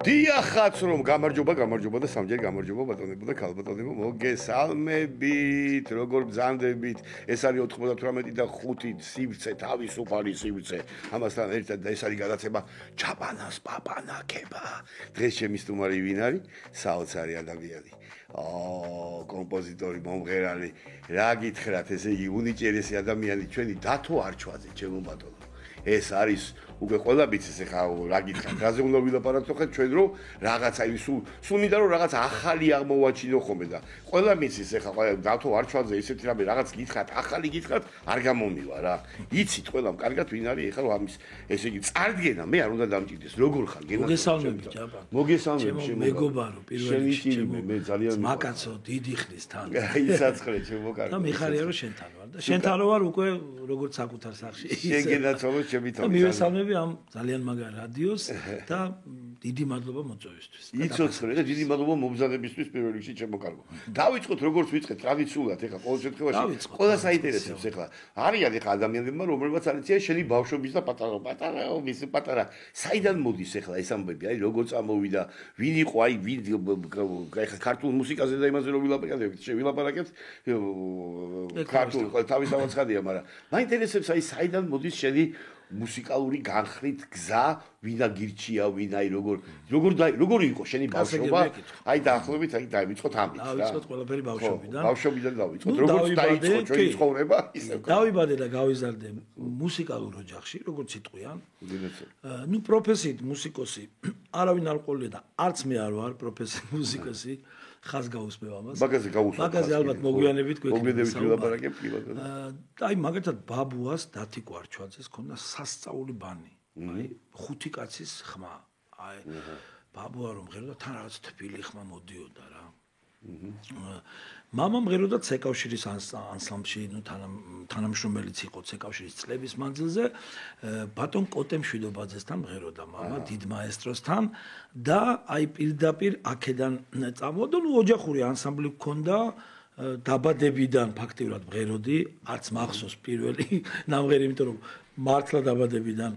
დიახაც რომ გამარჯობა და სამჯერ გამარჯობა ბატონებო და ქალბატონებო მოგესალმებით როგორ ბრძანდებით ეს არის 98 და 5 სივრცე თავისუფალი სივრცე ამასთან ერთად ეს არის გადაცემა ჩაბანას პაპანაკება დღეს ჩემი სტუმარი ვინ არის საოცარი ადამიანი კომპოზიტორი მომღერალი რა გითხრათ ესე იგი უნიჭიერესი ადამიანი ჩვენი დათო არჩვაძე ჩემო ბატონო ეს არის უკვე ყველა ვიცის ეხა რა გითხრათ რაზე უნდა ვილაპარაკო ხა ჩვენ რომ რაღაცა სულ მინდა რომ რაღაც ახალი აღმოვაჩინო ხოლმე და ყველა ვიცის ეხა დათო არჩვაძე ისეთი რამე რაღაც გითხრათ ახალი გითხრათ არ გამომივა რა იცით ყველამ კარგად ვინ არის ეხა რომ ამის ესე იგი წარდგენა მე არ უნდა დამჭირდეს როგორ ხარ გენათო მოგესალმებით ჯაბა მოგესალმებით ჩემო მეგობარო პირველ რიგში მე ძალიან მაკაცო დიდი ხნის თან ისაცხრე ჩემო კარგი და მიხარია რომ შენთან ვარ და შენთან ვარ უკვე როგორც საკუთარ სახლში შენ გენათო ჩემი თავი მივესალმები ამ ძალიან მაგარ რადიოს და დიდი მადლობა მოწვევისთვის. იცოცხლე და დიდი მადლობა მომზადებისთვის პირველ რიგში ჩემო კარგო. დავიწყოთ როგორც ვიწყეთ ტრადიციულად ეხლა ყოველ შემთხვევაში ყველა საინტერესებს ეხლა. არიან ეხლა ადამიანებმა რომლებიც არიციან შენი ბავშვობის და პატარა საიდან მოდის ეხლა ეს ამბები? აი როგორ წამოვიდა, ვინ იყო, აი ვინ ეხლა ქართულ მუსიკაზე და იმაზე რომ ვილაპარაკებთ, შევილაპარაკებთ ქართულ თავისთავად ხადია, მაგრამ მაინტერესებს აი საიდან მოდის შენი მუსიკალური განხრით გზა, ვინა გირჩია, ვინ აი როგორ იყო შენი ბავშვობა? აი დაახლოებით აი დავიწყოთ ამით რა. დავიწყოთ ყველაფერი ბავშვობიდან. ბავშვობიდან დავიწყოთ. როგორც დაიწყო ჩვენი ცხოვრება, ისე. დავიბადე და გავიზარდე მუსიკალურ ოჯახში, როგორც იტყვიან. ნუ პროფესიით მუსიკოსი არავინ არ ყოლია და არც მე არ ვარ პროფესიით მუსიკოსი. ხას გაუსმევ ამას. მაგაზე ალბათ მოგვიანებით გვექნება ვილაპარაკებთ კი ბატონო. და აი მაგალითად ბაბუას დათიკო არჩვაძეს ქონდა სასწაული ბანი. აი ხუთი კაცის ხმა. აი ბაბუა რომ მღეროდა თან რაღაც თბილი ხმა მოდიოდა რა. მამამ მღეროდა ცეკავშირის ანსამბლში, ნუ თანამშრომელიც იყო ცეკავშირის წლების მანძილზე. ბატონ კოტე მშვიდობაძესთან მღეროდა მამა დიდ მაესტროსთან და აი პირდაპირ აქედან წამოდა, ნუ ოჯახური ანსამბლი გქონდა. დაბადებიდან ფაქტიურად მღეროდი, არც მახსოვს პირველი ნამღერი, იმიტომ რომ მართლა დაბადებიდან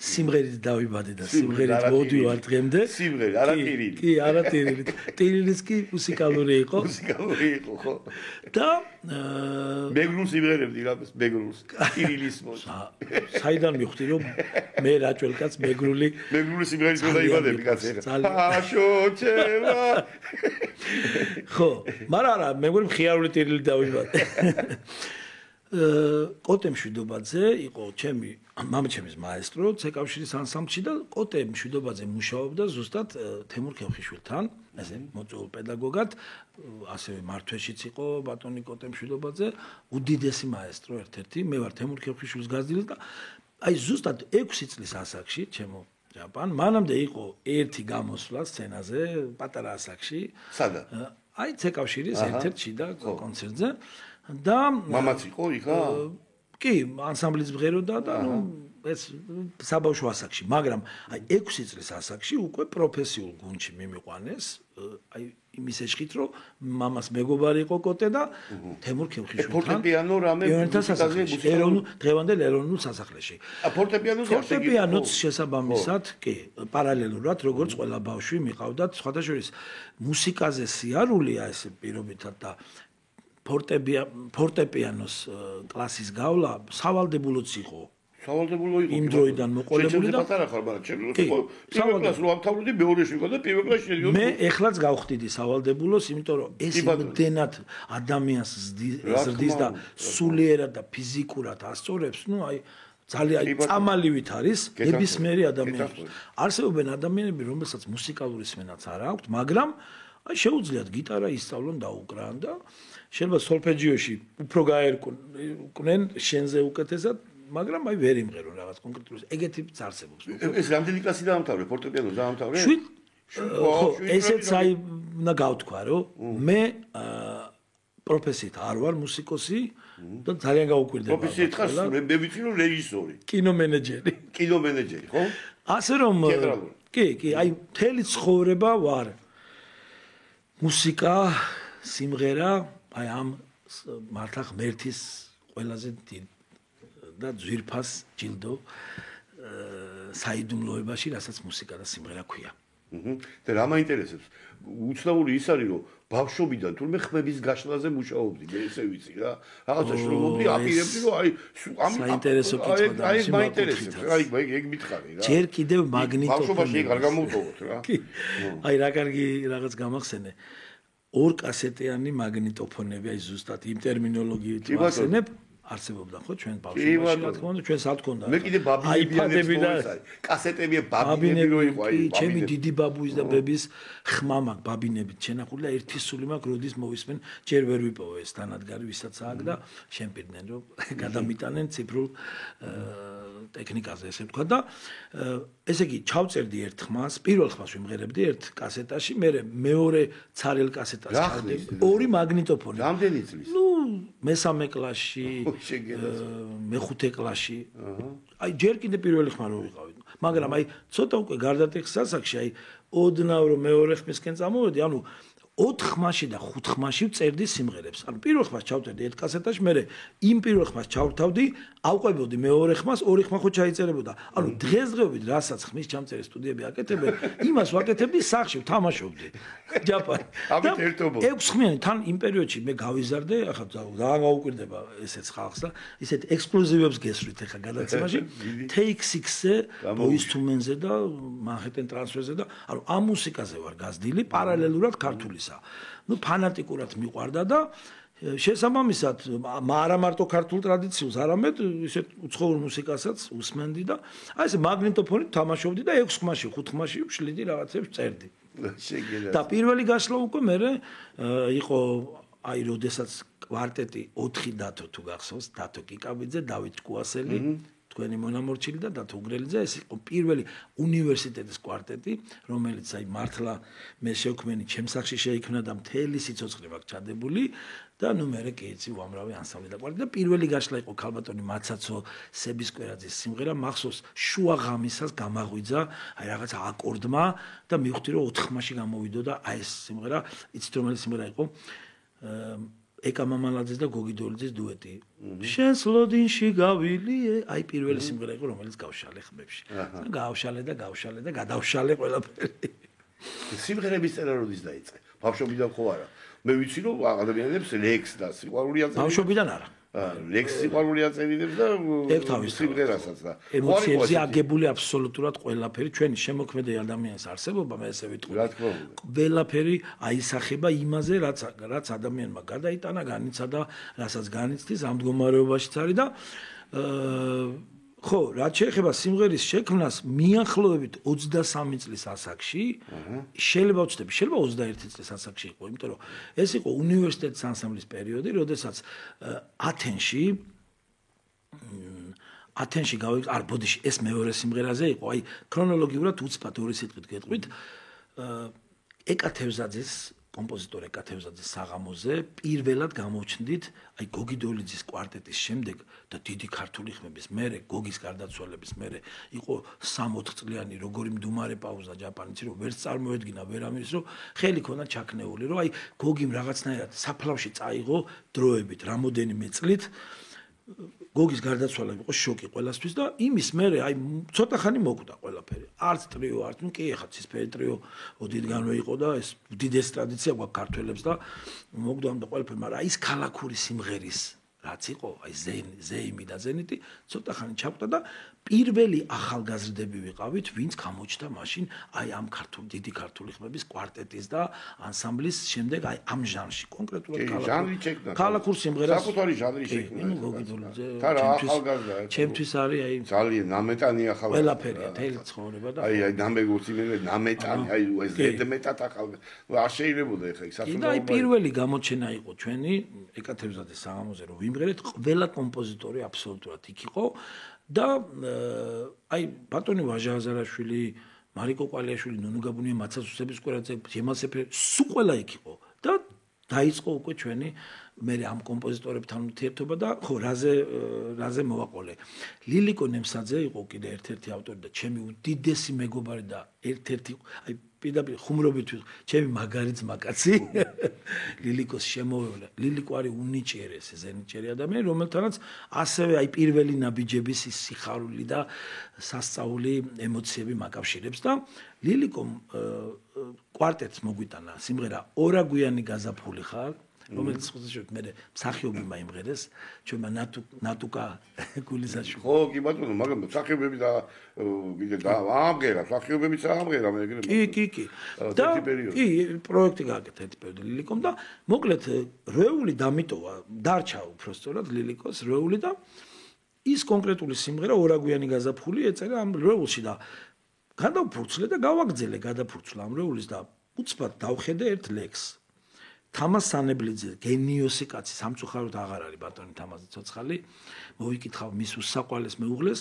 სიმღერით დავიბადე და სიმღერით მოდივარ დღემდე. სიმღერი, არა ტირილი. კი, არა ტირილი. ტირილის კი მუსიკალური იყო. მუსიკალური იყო, ხო. და მეგრულს იმღერებდი რა, მეგრულს. ტირილის მოს. საიდან მივხვდი რომ მე რაჭველ კაც მეგრული სიმღერის მე დაიბადები კაცი ეხა. აშოჩელა. ხო, მაგრამ არა, მეგრული მხიარული ტირილი დავიბადე. კოტე მშვიდობაძე იყო მამაჩემის მაესტრო ცეკავშირის ანსამბლში და კოტე მშვიდობაძე მუშაობდა ზუსტად თემურ ქევხიშვილთან, ესე მოწვეულ პედაგოგად, ასევე მართვეშიც იყო ბატონი კოტე მშვიდობაძე, უდიდესი მაესტრო ერთ-ერთი, მე ვარ თემურ ქევხიშვილის გაზრდილი და აი ზუსტად 6 წლის ასაკში, ჩემო ჯაპან, მანამდე იყო ერთი გამოსვლა სცენაზე, პატარა ასაკში. სადა? აი ცეკავშირის ერთ-ერთ შიდა კონცერტზე. და მამაც იყო იქა? კი, ანსამბლის მღეროდა და ნუ ეს საბავშვო ასაკში, მაგრამ აი 6 წლის ასაკში უკვე პროფესიულ გუნდში მიმიყვანეს, აი იმის ეშხით რომ მამას მეგობარი იყო კოტე და თემურ ქევხიშვილთან ფორტეპიანო რამე მუსიკაზე დღევანდელ ეროვნულ სასახლეში. ფორტეპიანოც შესაბამისად, კი, პარალელურად როგორც ყველა ბავშვი მიყავდათ, სხვადასხვა მუსიკაზე სიარულია ეს პირობითად და ფორტეპიანოს კლასის გავლა სავალდებულოც იყო. სავალდებულო იყო. იმ დროიდან მოყოლებული და პატარა ხარ, მაგრამ ჩემს პირველ კლასს რო ამთავრდი, მეორეში ვიყო და პირველ კლასში შედიოდი. მე ეხლაც გავხდიდი სავალდებულოს, იმიტომ რომ ეს იმდენად ადამიანს ზრდის და სულიერად და ფიზიკურად ასწორებს, ნუ აი ძალიან წამალივით არის ნებისმიერი ადამიანი. არსებობენ ადამიანები, რომელსაც მუსიკალური სმენაც არ აქვთ, მაგრამ აი შეუძლიათ გიტარა ისწავლონ და უკრან და შეიძლება სოლფეჯიოში უფრო გაერკვნენ შენზე უკეთესად, მაგრამ აი ვერ იმღერონ რაღაც კონკრეტულ ეგეთი წარსებობს. ეს რამდენი კლასი დაამთავრე? ფორტეპიანოს დაამთავრე? 7. ხო, ესეც აი უნდა გავთქვა, რომ მე პროფესიით არ ვარ მუსიკოსი და ძალიან გაუკვირდება. პროფესიით ხარ, მე ვიცი რომ რეჟისორი. კინომენეჯერი, ხო? ასე რომ კი, აი მთელი ცხოვრება ვარ მუსიკა, სიმღერა, აი ამ მართლა ღმერთის ყველაზე დიდ და ძვირფას ჯილდო საიდუმლოებაში, რასაც მუსიკა და სიმღერა ქვია. და რა მაინტერესებს? უცნაური ის არის, რომ ბავშვობიდან თურმე ხმების გაშლაზე მუშაობდი, მე ესე ვიცი რა. რაღაცა შრომობდი, აპირებდი, რომ აი საინტერესო კითხვა და აი მაინტერესებს, აი ეგ მითხარი რა. ჯერ კიდევ მაგნიტოფონი. ბავშვობაში ეგ არ გამოვტოვოთ რა. აი რა კარგი რაღაც გამახსენე. ორ კასეტიანი მაგნიტოფონები, აი ზუსტად იმ ტერმინოლოგიით ვახსენებ. არსებობდა ხო ჩვენ ბავშვობაში რა თქმა უნდა ჩვენს არ თქონდა მე კიდე ბაბინები და კასეტები ბაბინები რო იყო აი ჩემი დიდი ბაბუის და ბების ხმა მაქვს ბაბინებით შენახული და ერთი სული მაქვს როდის მოვისმენ ჯერ ვერ ვიპოვე ეს თანადგარი ვისაც აქვს და შემპირდნენ რომ გადამიტანენ ციფრულ ტექნიკაზე ესე ვთქვა და ესე იგი ჩავწერდი ერთ ხმას პირველ ხმას ვიმღერებდი ერთ კასეტაში მე მეორე ცარიელ კასეტას ჩავწერდი ორი მაგნიტოფონი რამდენი წლის მესამე კლასში მეხუთე კლასში აი ჯერ კიდე პირველი ხმა რო ვიყავით მაგრამ აი ცოტა უკვე გარდატეხის ასაკში აი ოდნავ რომ მეორე ხმისკენ წამოვედი ანუ 4 ხმაში და 5 ხმაში ვწერდი სიმღერებს ანუ პირველ ხმას ჩავწერდი ერთ კასეტაში მე იმ პირველ ხმას ჩავთავდი ავყვებოდი მეორე ხმას ორი ხმა ხო ჩაიწერებოდა ანუ დღესდღეობით რასაც ხმის ჩამწერი სტუდიები აკეთებენ იმას ვაკეთებდი სახში ვთამაშობდი ჯაპანი ამით ერთობო 6 ხმიანი თან იმ პერიოდში მე გავიზარდე ახლა ძალიან გაუკვირდება ესეც ხალხს და ისეთ ექსკლუზივებს გესვრით ახლა გადაცემაში Take 6-ზე Boyz II Men-ზე და Manhattan Transfer-ზე და ანუ ამ მუსიკაზე ვარ გაზრდილი პარალელურად ქართულისა ну ფანატიკურად მიყვარდა და შესაბამისად არა მარტო ქართულ ტრადიციულს არამედ ისეთ უცხოურ მუსიკასაც უსმენდი და აი ესე მაგნიტოფონით თამაშობდი და 6 ხმაში 5 ხმაში ვშლიდი რაღაცებს წერდი და პირველი გასვლა უკვე მე იყო აი როდესაც კვარტეტი 4 დათო თუ გახსოვს დათო კიკაბიძე დავით კვასელი თქვენი მონამორჩილი და დათო უგრელიძე ეს იყო პირველი უნივერსიტეტის კვარტეტი რომელიც აი მართლა მე შევქმენი ჩემს სახში შეიქმნა და მთელი სიცოცხლე მაქვს ჩადებული და ნუ მე კი იცი უამრავი ანსამბლი და კვარტეტი და პირველი გაშლა იყო ქალბატონი მაცაცო სებისკვერაძის სიმღერა მახსოვს შუა ღამისას გამაღვიძა აი რაღაც აკორდმა და მივხვდი რომ 4 ხმაში გამოვიდო და აი ეს სიმღერა იცით რომელი სიმღერა იყო ეკა მამალაძის და გოგი დოლიძის დუეტი. შენს ლოდინში გავილიე, აი პირველი სიმღერა იყო რომელიც გავშალე ხმებში. გავშალე და გადავშალე ყველაფერი. სიმღერების წერა როდის დაიწყე? ბავშვობიდან ხო არა? მე ვიცი რომ ადამიანებს ლექს და სიყვარული აწერენ. ბავშვობიდან არა. ლექს სიყვარული აწერინებს და სიმღერასაც და ემოციებზე აგებული აბსოლუტურად ყველაფერი ჩვენი შემოქმედი ადამიანის არსებობა მე ესე ვიტყვი. რა თქმა უნდა. ყველაფერი აისახება იმაზე რაც ადამიანმა გადაიტანა, განიცადა, რასაც განიცდის ამ მდგომარეობაშიც არის და ხო, რაც შეეხება სიმღერის შექმნას მიახლოებით 23 წლის ასაკში, შეიძლება ვწდები, შეიძლება 21 წლის ასაკში იყო, იმიტომ რომ ეს იყო უნივერსიტეტის ანსამბლის პერიოდი, როდესაც ათენში გავიგე, არ ბოდიში, ეს მეორე სიმღერაზე იყო, აი ქრონოლოგიურად უცბად ორი სიტყვით გეტყვით, ეკათევზაძის კომპოზიტორ ეკათევზაძის საღამოზე პირველად გამოვჩნდით აი გოგი დოლიძის კვარტეტის შემდეგ და დიდი ქართული ხმების მერე გოგის გარდაცვალების მერე იყო 3-4 წლიანი როგორი მდუმარე პაუზა ჯაპანიცი რომ ვერც წარმოედგინა ვერამის რომ ხელი ქონა ჩაქნეული რომ აი გოგიმ რაღაცნაირად საფლავში წაიღო დროებით რამოდენიმე წლით გოგის გარდაცვალება იყო შოკი ყველასთვის და იმის მერე აი ცოტა ხანი მოკვდა ყველაფერი. არც ტრიო, არც ნუ კი ეხა ცისფერი ტრიო ოდითგანვე იყო და ეს უდიდესი ტრადიცია გვაქვს ქართველებს და მოკვდა ამ და ყველაფერი, მაგრამ ის ქალაქური სიმღერის რაც იყო, აი ზეიმი და ზენიტი ცოტა ხანი ჩაკვდა და პირველი ახალგაზრდები ვიყავით, ვინც გამოჩნდა მაშინ აი ამ დიდი ქართული ხმების კვარტეტის და ანსამბლის შემდეგ აი ამ ჟანრში კონკრეტულად ქალაქურ სიმღერას საკუთარი ჟანრი შექმნა. ჩემთვის არის აი ძალიან ნამეტანი ახალგაზრდა. ყველაფერია თელი ცხოვრება და აი ნამეგურცი მე ნამეტანი აი ეს ზედმეტად ახალგაზრდა. არ შეიძლებოდა ეხა ის და აი პირველი გამოჩენა იყო ჩვენი ეკათევზაძის საღამოზე რომ ვიმღერეთ ყველა კომპოზიტორი აბსოლუტურად იქ იყო და აი ბატონი ვაჟა აზარაშვილი, მარიკო კვალიაშვილი, ნუნუ გაბუნია, მაცაცო სებისკვერაძე, ჯემალსეფე, სულ ყველა იქ იყო და დაიწყო უკვე ჩვენი მე ამ კომპოზიტორებთან ურთიერთობა და ხო რაზე მოვაყოლე. ლილიკო ნემსაძე იყო კიდე ერთ-ერთი ავტორი და ჩემი უდიდესი მეგობარი და ერთ-ერთი აი პირდაპირ ხუმრობით ჩემი მაგარი ძმაკაცი ლილიკოს შემოვევლე. ლილიკო არის უნიჭიერესი ზენიჭიერი ადამიანი, რომელთანაც ასევე აი პირველი ნაბიჯების სიხარული და სასწაული ემოციები მაკავშირებს და ლილიკომ კვარტეტს მოგვიტანა სიმღერა ორაგვიანი გაზაფხული ხარ, რომელიც ხუცეშოთ მე მსახიობი მაიმღერეს, ჩვენმა ნატუკა გულისაშვილი. ხო, კი ბატონო, მაგრამ მსახიობები და კიდე და ამღერა, მსახიობებიც ამღერა მე ეგრე. კი. და კი, პროექტი გააკეთა ერთი პერიოდი ლილიკომ და მოკლედ რეული დამიტოვა, დარჩა უბრალოდ ლილიკოს რეული და ის კონკრეტული სიმღერა ორაგვიანი გაზაფხული ეწერა ამ რეულში და გადავფურცლე და გავაგზელე გადაფურცლა ამ რეულის და უცბად დავხედე ერთ ლექსს. თამას სანებლიძე გენიოსი კაცი სამწუხაროდ აღარ არის ბატონი თამაზი ცოცხალი მოვიკითხავ მის უსაყვალეს მეუღლეს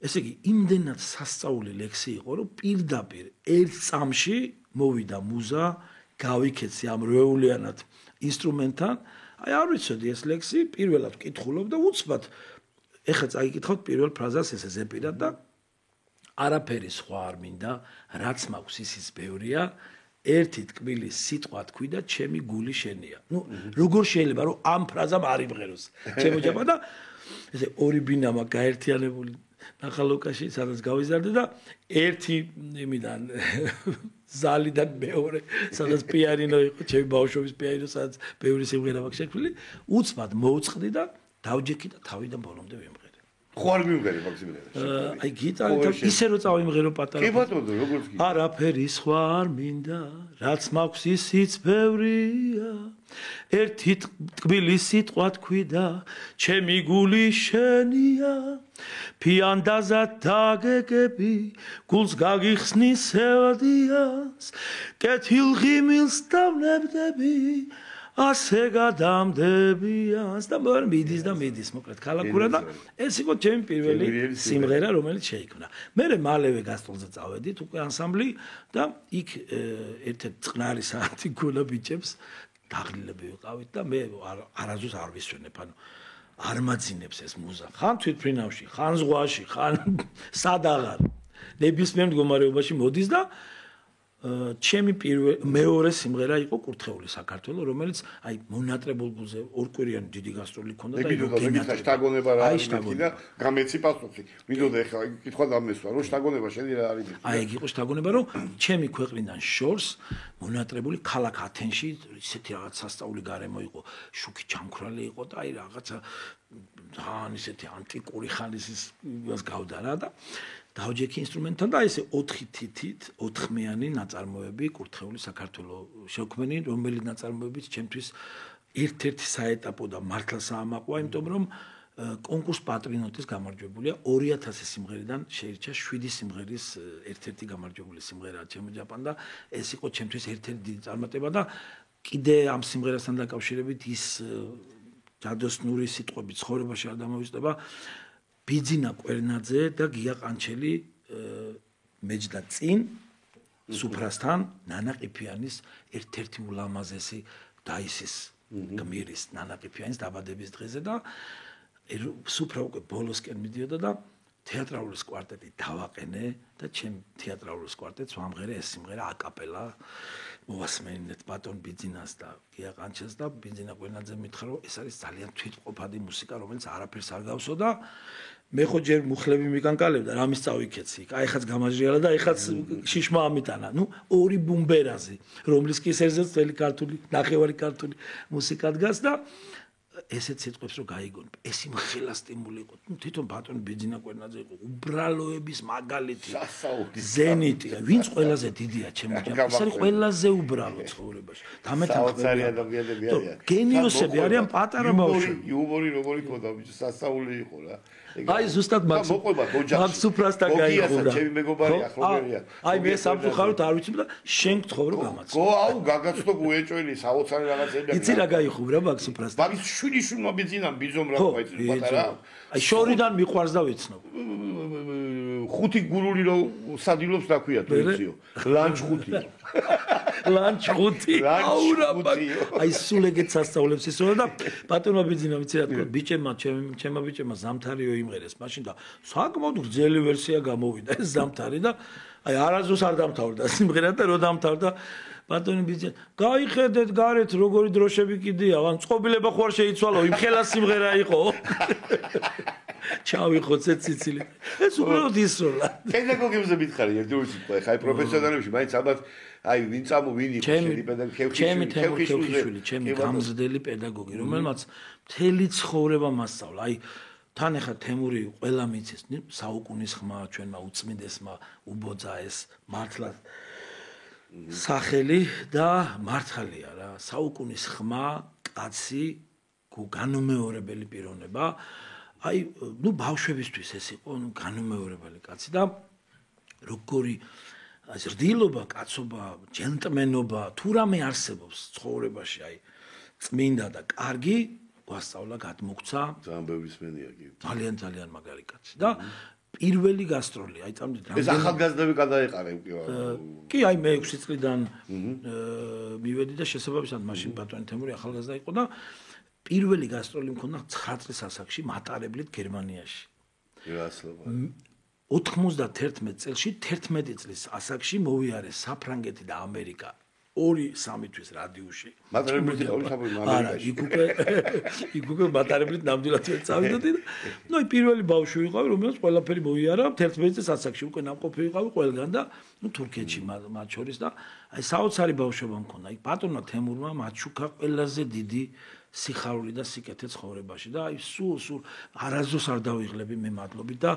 ესე იგი იმდენად სასწაული ლექსი იყო რომ პირდაპირ ერთ წამში მოვიდა მუზა გავიქეცი ამ რეულიანად ინსტრუმენტთან აი არ ვიცოდი ეს ლექსი პირველად ვკითხულობ და უცბად ეხლა წაიკითხავთ პირველ ფრაზას ესე ზეპირად და არაფერი სხვა არ მინდა რაც მაქვს ისიც ბევრია ერთი ტკბილი სიტყვა თქვი და ჩემი გული შენია. ნუ როგორ შეიძლება რომ ამ ფრაზამ არ იმღეროს. შემოჭამა და ესე ორი ბინა მაქვს გაერთიანებული ნახალოკაში, სადაც გავიზარდე და ერთი იმიდან ზალიდან მეორე, სადაც პიანინო იყო, ჩემი ბავშვობის პიანინო, სადაც ბევრი სიმღერა მაქვს შექმნილი, უცბად მოვწყდი და დავჯექი და თავიდან ბოლომდე ვიმღერე. ხო არ მიმღერე მაქსიმილიანს. აი გიტარით ისე რომ წავიმღერო პატარა. კი ბატონო, როგორც კი. არაფერი სხვა არ მინდა, რაც მაქვს ისიც ბევრია. ერთი ტკბილი სიტყვა თქვი და ჩემი გული შენია. ფიანდაზად დაგეგები, გულს გაგიხსნის ევდიას, კეთილღიმილს დავნებდები. ასე გადამდებიან და მიდის და მიდის მოკლედ ქალაქურად და ეს იყო ჩემი პირველი სიმღერა რომელიც შეიქმნა. მე მალევე გასტროლზე წავედით უკვე ანსამბლი და იქ ერთ-ერთ წყნარი საათი გულა ბიჭებს დაღლილები ვიყავით და მე არაზუს არ ვისვენებ ანუ არ მაძინებს ეს მუზა. ხან თვითფრინავში, ხან ზღვაში, ხან სადაღარ ნებისმიერ მდგომარეობაში მოდის და ჩემი მეორე სიმღერა იყო კურთხეული საქართველო, რომელიც აი მონატრებულ გულზე ორკვირიანი დიდი გასტროლი ქონდა და იგი შტაგონება რა არის და გამეცი პასუხი. მინდოდა ეხლა კითხვა დამესვა, რომ შტაგონება შენი რა არის? აი ეგ იყო შტაგონება, რომ ჩემი ქვეყნიდან შორს მონატრებული ქალაქ ათენში ისეთი რაღაც სასწაული გარემო იყო, შუქი ჩამქრალი იყო და აი რაღაცა თან ისეთი ანტიკური ხანის ის გავდა რა და დავჯექი ინსტრუმენტთან და ესე 4 თითით 4-მიანი ნაწარმოები კურთხეული საქართველოს შექმენი, რომელიც ნაწარმოებიც ჩემთვის ერთ-ერთი საეტაპო და მართლა საამაყოა, იმიტომ რომ კონკურს პატრინოტის გამარჯვებულია 2000 სიმღერიდან შეირჩა 7 სიმღერის ერთ-ერთი გამარჯვებული სიმღერა ჩემოჯაპან და ეს იყო ჩემთვის ერთ-ერთი დიდი წარმატება და კიდე ამ სიმღერასთან დაკავშირებით ის ჯადოსნური სიტყვები ცხოვრებაში არ დამოვიწყდება ბიძინა კვერნაძე და გია ყანჩელი მეჯდა წინ სუფრასთან ნანა ყიფიანის ერთ-ერთი ულამაზესი დაისის გმირის ნანა ყიფიანის დაბადების დღეზე და სუფრა უკვე ბოლოსკენ მიდიოდა და თეატრალური კვარტეტი დავაყენე და ჩემ თეატრალურ კვარტეტს ვამღერე ეს სიმღერა აკაპელა მოვასმენინეთ ბატონ ბიძინას და გია ყანჩელს და ბიძინა კვერნაძე მითხრა რომ ეს არის ძალიან თვითმყოფადი მუსიკა რომელიც არაფერს არ გავსო და მე ხო ჯერ მუხლები მიკანკალებდა რამის წავიქეცი აი ხაც გამაჟრიალა და ეხაც შიშმა ამიტანა ნუ ორი ბუმბერაზი რომლის კისერზეც წელი ქართული ნახევარი ქართული მუსიკა დგას და ესეც სიტყვებს რომ გაიგონ ეს იმხელა სტიმული იყო ნუ თვითონ ბატონ ბიძინა კვერნაძე იყო უბრალოების მაგალითი ზენიტი ვინც ყველაზე დიდია ჩემო ჯამში ეს არის ყველაზე უბრალო ცხოვრებაში დამეთანხმები ადამიანები არიან გენიოსები არიან პატარა ბავშვები იუმორი როგორი ქონდა ბიჭო სასწაული იყო რა აი ზუსტად მაგ სუფრასთან გაიხურა ჩემი მეგობარი ახლობელია აი მე სამწუხაროდ არ ვიცი და შენ გთხოვ რომ გამაცხო გო აუ გაგაცნო გუეჭველი საოცარი რაღაცები იცი რა გაიხურა მაგ სუფრასთან მაგის შვილი ბიძინამ ბიზომ რა ყაიცი პატარა აი შორიდან მიყვარს და ვიცნობ ხუთი გურული რო სადილობს დაქვია თუ იციო ლანჩ ხუთი აუ რა აი სულ ეგეც სასწაულებს ისო და ბატონო ბიძინა ვიცი რა თქვა ბიჭებმა ჩემმა ბიჭებმა ზამთარიო იმღერეს მაშინ და საკმაოდ გრძელი ვერსია გამოვიდა ეს ზამთარი და აი არასდროს არ დამთავრდა სიმღერა და რო დამთავრდა ბატონი ბიძი გაიხედეთ გარეთ როგორი დროშები კიდია ან წყობილება ხوار შეიცვალო იმ ხელა სიმღერა იყო ჩავიხოცე ციცილი ეს უბრალოდ ისროლა პედაგოგებზე მითხარი ერთი უცით ხა აი პროფესიონალებში მაინც ალბათ აი ვინ შენი პედაგოგი ჩემი გამზრდელი პედაგოგი რომელმაც მთელი ცხოვრება მასწავლა აი თან ახლა თემური ყველა მიცის საუკუნის ხმა ჩვენმა უწმინდესმა უბოძა ეს მართლა სახელი და მართალია რა საუკუნის ხმა კაცი განუმეორებელი პიროვნება აი ნუ ბავშვებისთვის ეს იყო ნუ განუმეორებელი კაცი და როგორი ზრდილობა კაცობა ჯენტლმენობა თუ რამე არსებობს ცხოვრებაში აი წმინდა და კარგი გვასწავლა გადმოგცა ძალიან ბევრი სმენია კი ძალიან მაგარი კაცი და პირველი გასტროლი აი წამდით ეს ახალგაზრდები გადაეყარებ კი აი მე 6 წლიდან მივედი და შესაბამისად მაშინ ბატონი თემური ახალგაზრდა იყო და პირველი გასტროლი მქონდა 9 წლის ასაკში მატარებლით გერმანიაში 91 წელში 11 წლის ასაკში მოვიარე საფრანგეთი და ამერიკა 2-3 თვის რადიოში მატარებლით ამერიკაში იქ უკვე მატარებლით ნამდვილად წავიდოდი და ნუ პირველი ბავშვი ვიყავი რომელსაც ყველაფერი მოიარა 11 წლის ასაკში უკვე ნამყოფი ვიყავი ყველგან და ნუ თურქეთში მათ შორის და აი საოცარი ბავშვობა მქონდა იქ ბატონმა თემურმა მაჩუკა ყველაზე დიდი სიხარული და სიკეთე ცხოვრებაში და აი სულ არასდროს არ დავიღლები მე მადლობით და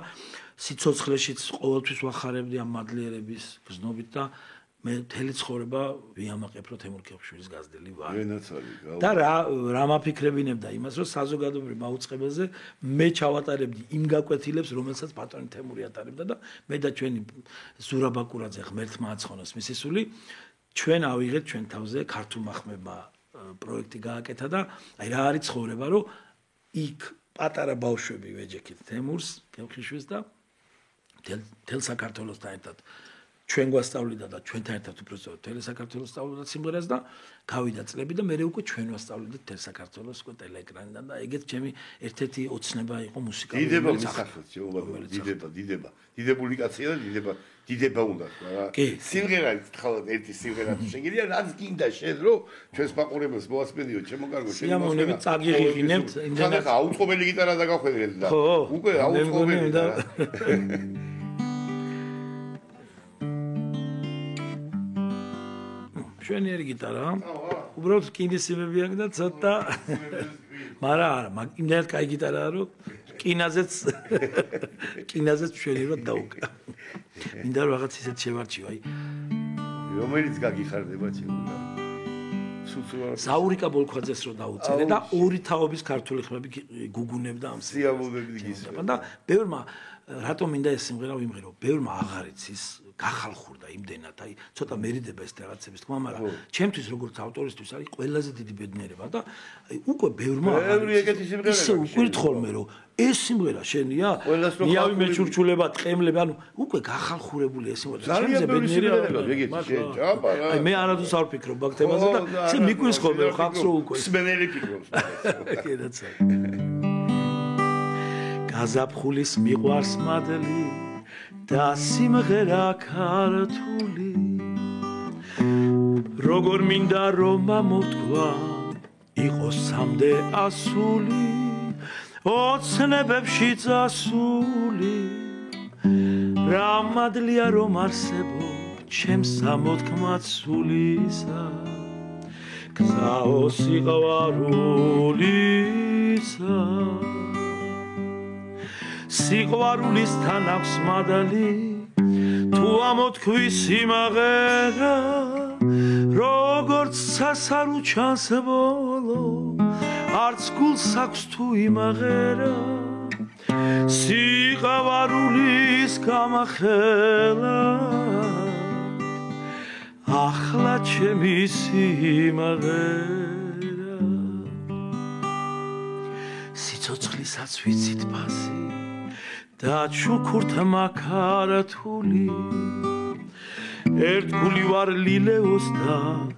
სიცოცხლეშიც ყოველთვის ვახარებდი ამ მადლიერების გზნობით და მე მთელი ცხოვრება ვიამაყებ რომ თემურ ქეშვილის გაზრდილი ვარ. და რა მაფიქრებინებდა იმას რომ საზოგადოებრივ მაუწყებელზე მე ჩავატარებდი იმ გაკვეთილებს რომელსაც ბატონი თემური ატარებდა და მე და ჩვენი ზურაბ აკურაძე ღმერთმა აცხონოს მისი სული ჩვენ ავიღეთ ჩვენ თავზე ქართულმა ხმებმა პროექტი გააკეთა და აი რა არის ცხოვრება რომ იქ პატარა ბავშვები ვეჯექით თემურს ქეშვილს და თელ საქართველოსთან ერთად ჩვენ გვასწავლიდა და ჩვენთან ერთად უბრალოდ თელ საქართველოს სწავლობდა სიმღერას და გავიდა წლები და მე უკვე ჩვენ ვასწავლეთ თელ საქართველოს უკვე ტელეეკრანიდან და ეგეც ჩემი ერთ-ერთი ოცნება იყო მუსიკალური დიდება მისახოთ დიდება დიდებული კაცია და დიდება უნდა რა სიმღერა თხალად ერთი სიმღერა შეგიძლია რაც გინდა შენ რომ ჩვენს მაყურებელს მოასმენიო ჩემო კარგო შენ შემოვნები წაგიღიღინებთ იმდენად აუწყობელი გიტარა დაგახვედრეთ და უკვე აუწყობელი და შვენიერი გიტარა უბრალოდ კინისიმები აქვს და ცოტა მაგრამ არა იმდენად კაი გიტარაა რომ კინაზეც შვენიერად დაუკრა მინდა რომ რაღაც ისეთ შევარჩიო აი რომელიც გაგიხარდება ჩემო საურიკა ბოლქვაძეს რო დაუწერე და ორი თაობის ქართული ხმები გუგუნებდა ამ სიამოვნებით გისურვებდა და ბევრმა რატომ მინდა ეს სიმღერა ვიმღერო ბევრმა აღარ იცის გახალხურდა იმდენად აი ცოტა მერიდება ეს რაღაცების თქმა მაგრამ ჩემთვის როგორც ავტორისთვის არის ყველაზე დიდი ბედნიერება და აი უკვე ბევრმა ისე უყვირთ ხოლმე რომ ეს სიმღერა შენია ნიავი მეჩურჩულება ტყემლები ანუ უკვე გახალხურებული ეს სიმღერა ჩემზე ბედნიერება აი მე არადოს არ ვფიქრობ მაგ თემაზე და ესე მიკვირს ხოლმე ხალხს რო უკვე სმენელი ფიქრობს კიდეცა გაზაფხულის მიყვარს მადლი და სიმღერა ქართული როგორ მინდა რომ მომთქვა იყოს სამდე ასული ოცნებებში წასული რა მადლია რომ არსებობ ჩემს ამოთქმად სულისა გზაო სიყვარულისა სიყვარულისთან აქვს მადალი თუ ამოთქვის სიმაღერა როგორც სასარო ჩანს ბოლო არც გულს აქვს თუ იმაღერა სიყვარულის გამახელა ახლა ჩემი სიმაღერა სიცოცხლესაც ვიცით ფასი და ჩუქურთმა ქართული ერთგული ვარ ლილეოს და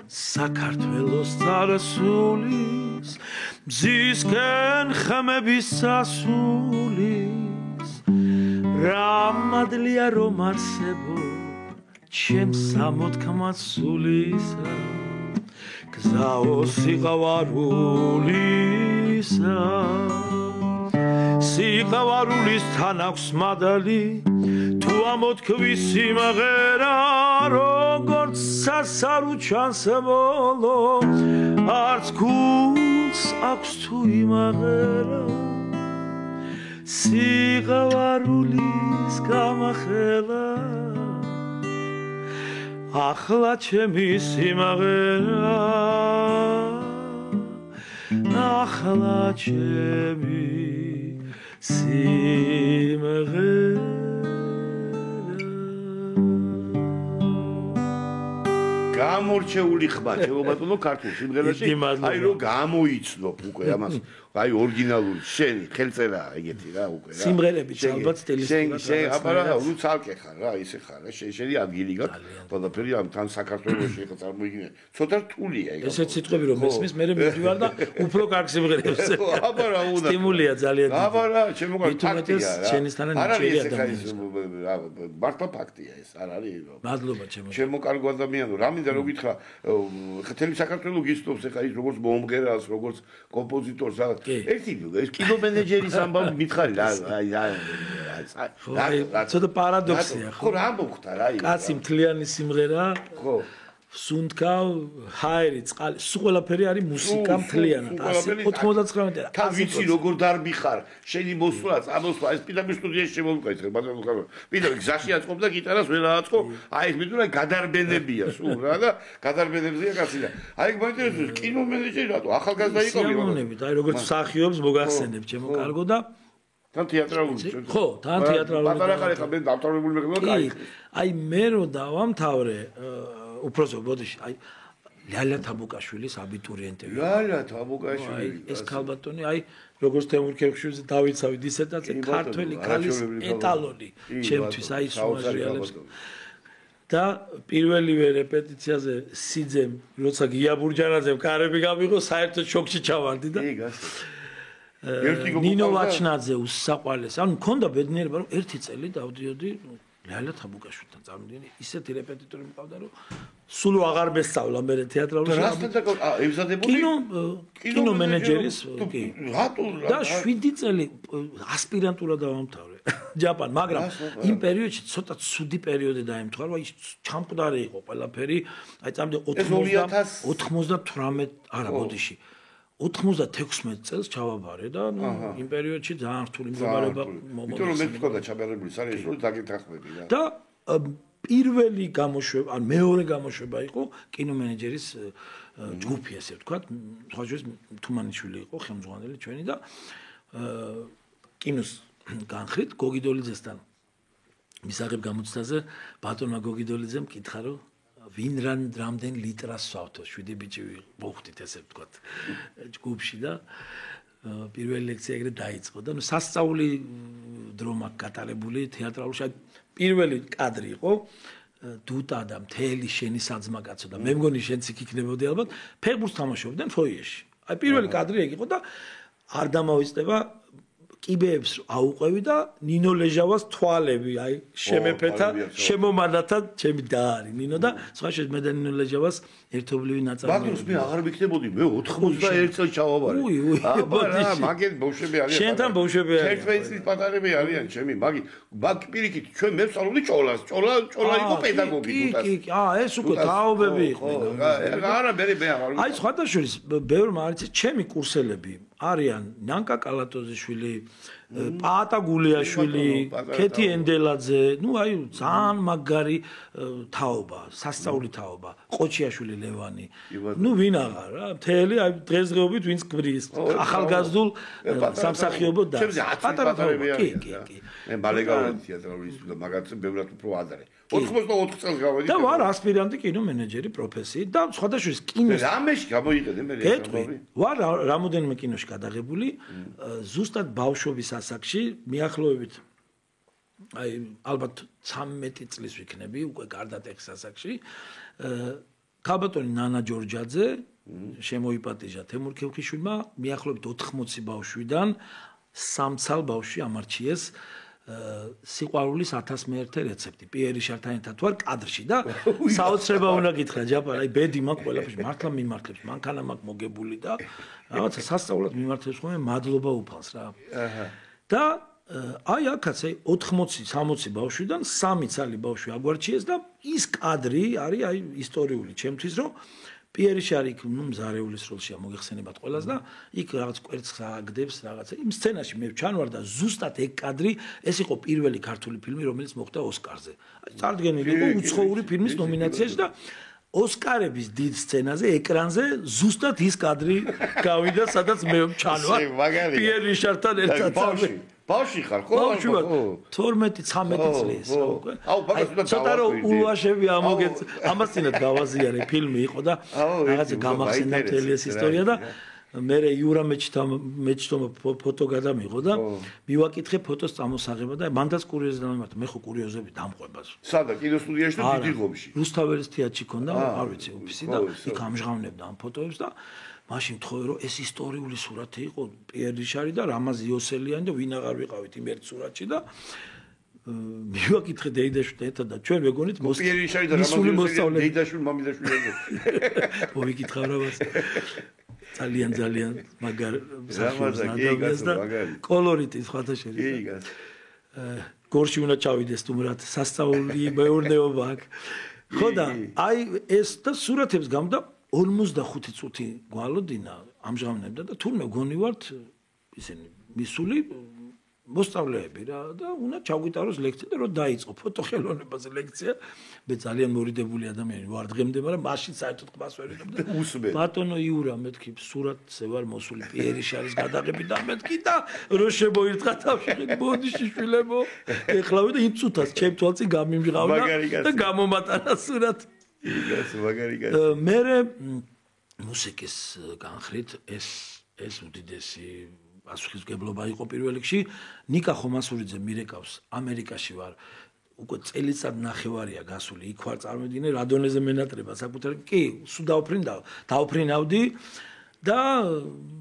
საქართველოს წარსულის მზისკენ ხმების სასულის რა მადლია რომ არსებობ ჩემს სამოთხმად სულისა გზაო სიყვარულისა სიყვარულის თან აქვს მადალი თუ ამოთქვის სიმღერა როგორც სასარო ჩანს ბოლო არც გულს აქვს თუ იმაღერა სიყვარულის გამახელა ახლა ჩემი სიმღერა ახლა ჩემი სიმღერა გამორჩეული ხმა ჩემო ბატონო ქართულ სიმღერაში აი რომ გამოიცნობ უკვე ამას აი ორიგინალური შენი ხელწერა ეგეთი რა უკვე რა სიმღერები ალბათ სტილისტურად შენ აბარა ნუ ცალკე ხარ რა ისე ხარ რა შენი ადგილი გაქვს ყველაფერი ამ თან საქართველოში ხა წარმოიდგინე ცოტა რთულია ეგ ესეც სიტყვები რომ ესმის მე მივდივარ და უფრო კარგ სიმღერებს აბარა უნდა სტიმულია ძალიან აბარა ჩემო ფაქტია რა შენისთანან ნიჭიერი ადამიანი მართლა ფაქტია ეს არ არის მადლობა ჩემო კარგ ადამიანო რა მინდა რომ გითხრა ხა თელი საქართველოს გისწობს ხა ის როგორც მომღერალს როგორც კომპოზიტორს რა ერთი ეს კინომენეჯერის ამბავი მითხარი რა აი ცოტა პარადოქსია ხო რა მოხდა რა კაცი მთლიანი სიმღერა ხო სუნთქავ ჰაერი წყალი სულ ყველაფერი არის მუსიკა მთლიანად 99 თან ვიცი როგორ დარბიხარ შენი მოსვლა წამოსვლა ეს პირდაპირ სტუდიაში შემოვიკეთე ბატონო ხარ პირდაპირ გზაში აწყობ და გიტარას ვერ აწყო აი ეს მითხრა გადარბენებია სულ რა და გადარბენებზეა კაცი და აი მაინტერესებს კინომენეჯერი რატო ახალგაზრდა იყო მოგონებით აი როგორც მსახიობს მოგახსენებ ჩემო კარგო და თან თეატრალური ხო თან თეატრალური პატარა ხარ ხა მე დავტოვებული მეკლა კაი აი მე რო დავამთავრე უпросто ბოდიში აი ლიალა თაბუკაშვილის აბიტურიენტები ლიალა თაბუკაშვილი ეს ქალბატონი აი როგორც თემურ ქეშუძე დავიცავი დისერტაცია ქართველი ქალის ეტალონი ჩემთვის აი სუაჟიალებს და პირველივე რეპეტიციაზე სიძემ როცა გია ბურჯანაძემ კარები გამიღო საერთოდ შოქში ჩავარდი და ნინო ვაჩნაძე უსაყვალეს ანუ მქონდა ბედნიერება რომ ერთი წელი დავდიოდი ლიალა თაბუკაშვილთან წარმოვიდნენ ისეთი რეპეტიტორი მყავდა რომ სულ აღარ მესწავლა მე თეატრალურ კინომენეჯერის კი და 7 წელი ასპირანტურა დავამთავრე ჯაპან მაგრამ იმ პერიოდში ცოტა ცუდი პერიოდი დაემთხვა რომ აი ჩამყდარი იყო ყველაფერი აი წამდი 98 არა ბოდიში 96 წელს ჩავაბარე და ნუ იმ პერიოდში ძალიან რთული მდგომარეობა მომოწია. იმიტომ რომ მე თქვა და ჩაბარებული სარეს რომ დაგეთახმები რა. და პირველი გამოშვება, ან მეორე გამოშვება იყო კინომენეჯერის ჯგუფი ასე ვთქვათ, სხვა შორის თუმანიშვილი იყო ხელმძღვანელი ჩვენი და კინოს განხრით გოგიდოლიძესთან მისაღებ გამოცდაზე ბატონმა გოგიდოლიძემ კითხა რომ ვინ რამდენ ლიტრას სვავთო 7 ბიჭი მოხდით ესე ვთქვათ ჯგუფში და პირველი ლექცია ეგრე დაიწყო და ნუ სასწაული დრო მაქვს გატარებული თეატრალურში პირველი კადრი იყო დუტა და მთელი შენი საძმაკაცო და მე მგონი შენც იქ იქნებოდი ალბათ ფეხბურთს თამაშობდნენ ფოიეში აი პირველი კადრი ეგ იყო და არ დამოვიწყება კიბეებს აუყვევი და ნინო ლეჟავას თვალები აი შემეფეთა შემომანათა ჩემი და არის ნინო და სხვა შე მე და ნინო ლეჟავას ერთობლივი ნაწარმოები ბაგროს მე აღარ მიქნებოდი მე 91 წელს ჩავაბარე აბა მაგენ ბავშვები არიან შენთან ბავშვები არიან 11 წლის პატარები არიან ჩემი მაგ პირიქით ჩვენ მე ვსწავლობდი ჭოლას ჭოლა იყო პედაგოგი თუნდაც კი ეს უკვე თაობები იყო არა მე აღარ აი სხვადასხვის ბევრმა არის ჩემი კურსელები არიან ნანკა კალატოზიშვილი პაატა გულიაშვილი ქეთი ენდელაძე ნუ აი ძალიან მაგარი თაობა სასწაული თაობა ყოჩიაშვილი ლევანი ნუ ვინ აღარ რა მთელი აი დღესდღეობით ვინც გვრის ახალგაზრდულ სამსახიობო და პატარა თაობა კი მე ბალეგავდი თეატრალური და მაგაცი ბევრად უფრო ადრე 84 წელს გავედი და ვარ ასპირანტი კინომენეჯერი პროფესიით და სხვადასხვის კინოს რამეში გამოიყენე მე გეტყვი ვარ რამოდენიმე კინოში გადაღებული ზუსტად ბავშვობის ასაკში მიახლოებით აი ალბათ 13 წლის ვიქნები უკვე გარდატეხის ასაკში ქალბატონი ნანა ჯორჯაძე შემოიპატიჟა თემურ ქევხიშვილმა მიახლოებით 80 ბავშვიდან სამცალ ბავშვი ამარჩიეს სიყვარულის 1001 რეცეპტი პიერ რიშართან ერთად ვარ კადრში და საოცრება უნდა გითხრა ჯაპარ აი ბედი მაქვს ყველაფერში მართლა მიმართლებს მანქანა მაქვს მოგებული და რაღაცა სასწაულად მიმართლებს ხოლმე მადლობა უფალს რა და აი აქაც აი 80-60 ბავშვიდან 3 ცალი ბავშვი აგვარჩიეს და ის კადრი არის აი ისტორიული ჩემთვის რომ პიერ რიშარი მზარეულის როლშია მოგეხსენებათ ყველას და იქ რაღაც კვერცხს აგდებს რაღაცა იმ სცენაში მე ჩანვარ და ზუსტად ეგ კადრი ეს იყო პირველი ქართული ფილმი რომელიც მოხვდა ოსკარზე აი წარდგენილი იყო უცხოური ფილმის ნომინაციაში და ოსკარების დიდ სცენაზე ეკრანზე ზუსტად ის კადრი გავიდა სადაც მე ჩანვარ პიერ რიშართან ერთად ბავში ხარ ხო? 12-13 წლის რა უკვე. ცოტა რომ ულვაშები ამოგეც ამასინად გავაზიარე ფილმი იყო და რაღაცა გამახსენდა მთელი ეს ისტორია და მე იურა მეჩთომა ფოტო გადამიღო და მივაკითხე ფოტოს წამოსაღება და მანდაც კურიოზი დამემართა მე ხო კურიოზები დამყვებას. სადა კინოსტუდიაში და დიდი ღობში. რუსთაველის თეატრში ქონდა არ ვიცი ოფისი და იქ ამჟღავნებდა ამ ფოტოებს და მაშინ თქვი რომ ეს ისტორიული სურათი იყო პიერ რიშარი და რამაზ იოსელიანი და ვინ აღარ ვიყავით იმ ერთ სურათში და მივაკითხე დეიდაშვილი ერთად და ჩვენ მეგონით პიერ რიშარი და რამაზ იოსელიანი დეიდაშვილი მამიდაშვილი მოვიკითხავ რამას ძალიან მაგარ საფუძვლად და კოლორიტი სხვათა შორის გორში უნდა ჩავიდეს თუმრად სასწაული მეურნეობა აქ ხო და აი ეს და სურათებს გამდა 45 წუთი გვალოდინა ამჟღავნებდა და თურმე გონივართ ისინი მისული მოსწავლეები რა და უნდა ჩაგვიტაროს ლექცია და რომ დაიწყო ფოტოხელოვნებაზე ლექცია მე ძალიან მორიდებული ადამიანი ვარ დღემდე მაგრამ მაშინ საერთოდ ყმას ვერ ვიყავ ბატონო იურა მეთქი სურათზე ვარ მოსული პიერ რიშარის გადაღებით და მეთქი და რო შემოირთხა თავში ბოდი შიშვილებო ეხლავე და იმ წუთას ჩემ თვალწინ გამიმჟღავნა და გამომატანა სურათი მე მუსიკის განხრით ეს უდიდესი პასუხისმგებლობა იყო პირველ რიგში ნიკა ხომასურიძე მირეკავს ამერიკაში ვარ უკვე წელიწად ნახევარია გასული იქ ვარ წარმოვიდგინე რადონეზე მენატრება საკუთარი კი სულ დაუფრინავდი და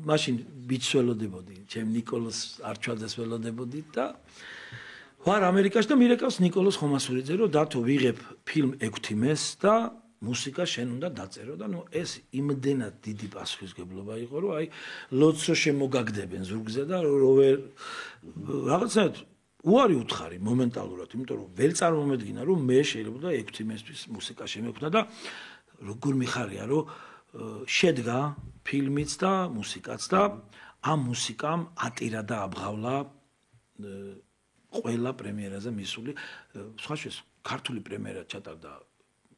მაშინ ბიჭს ველოდებოდი ჩემ ნიკოლოს არჩვაძეს ველოდებოდი და ვარ ამერიკაში და მირეკავს ნიკოლოს ხომასურიძე რომ დათო ვიღებ ფილმ 6-მეს და მუსიკა შენ უნდა დაწერო და ნუ ეს იმდენად დიდი პასუხისმგებლობა იყო რომ აი ლოცო შემოგაგდებენ ზურგზე და როვერ რაღაცნაირად უარი უთხარი მომენტალურად იმიტომ რომ ვერ წარმომედგინა რომ მე შეიძლება 6-მესთვის მუსიკა შემექმნა და როგორ მიხარია რომ შედგა ფილმიც და მუსიკაც და ამ მუსიკამ ატირა და აბღავლა ყველა პრემიერაზე მისული სხვა შეს ქართული პრემიერა ჩატარდა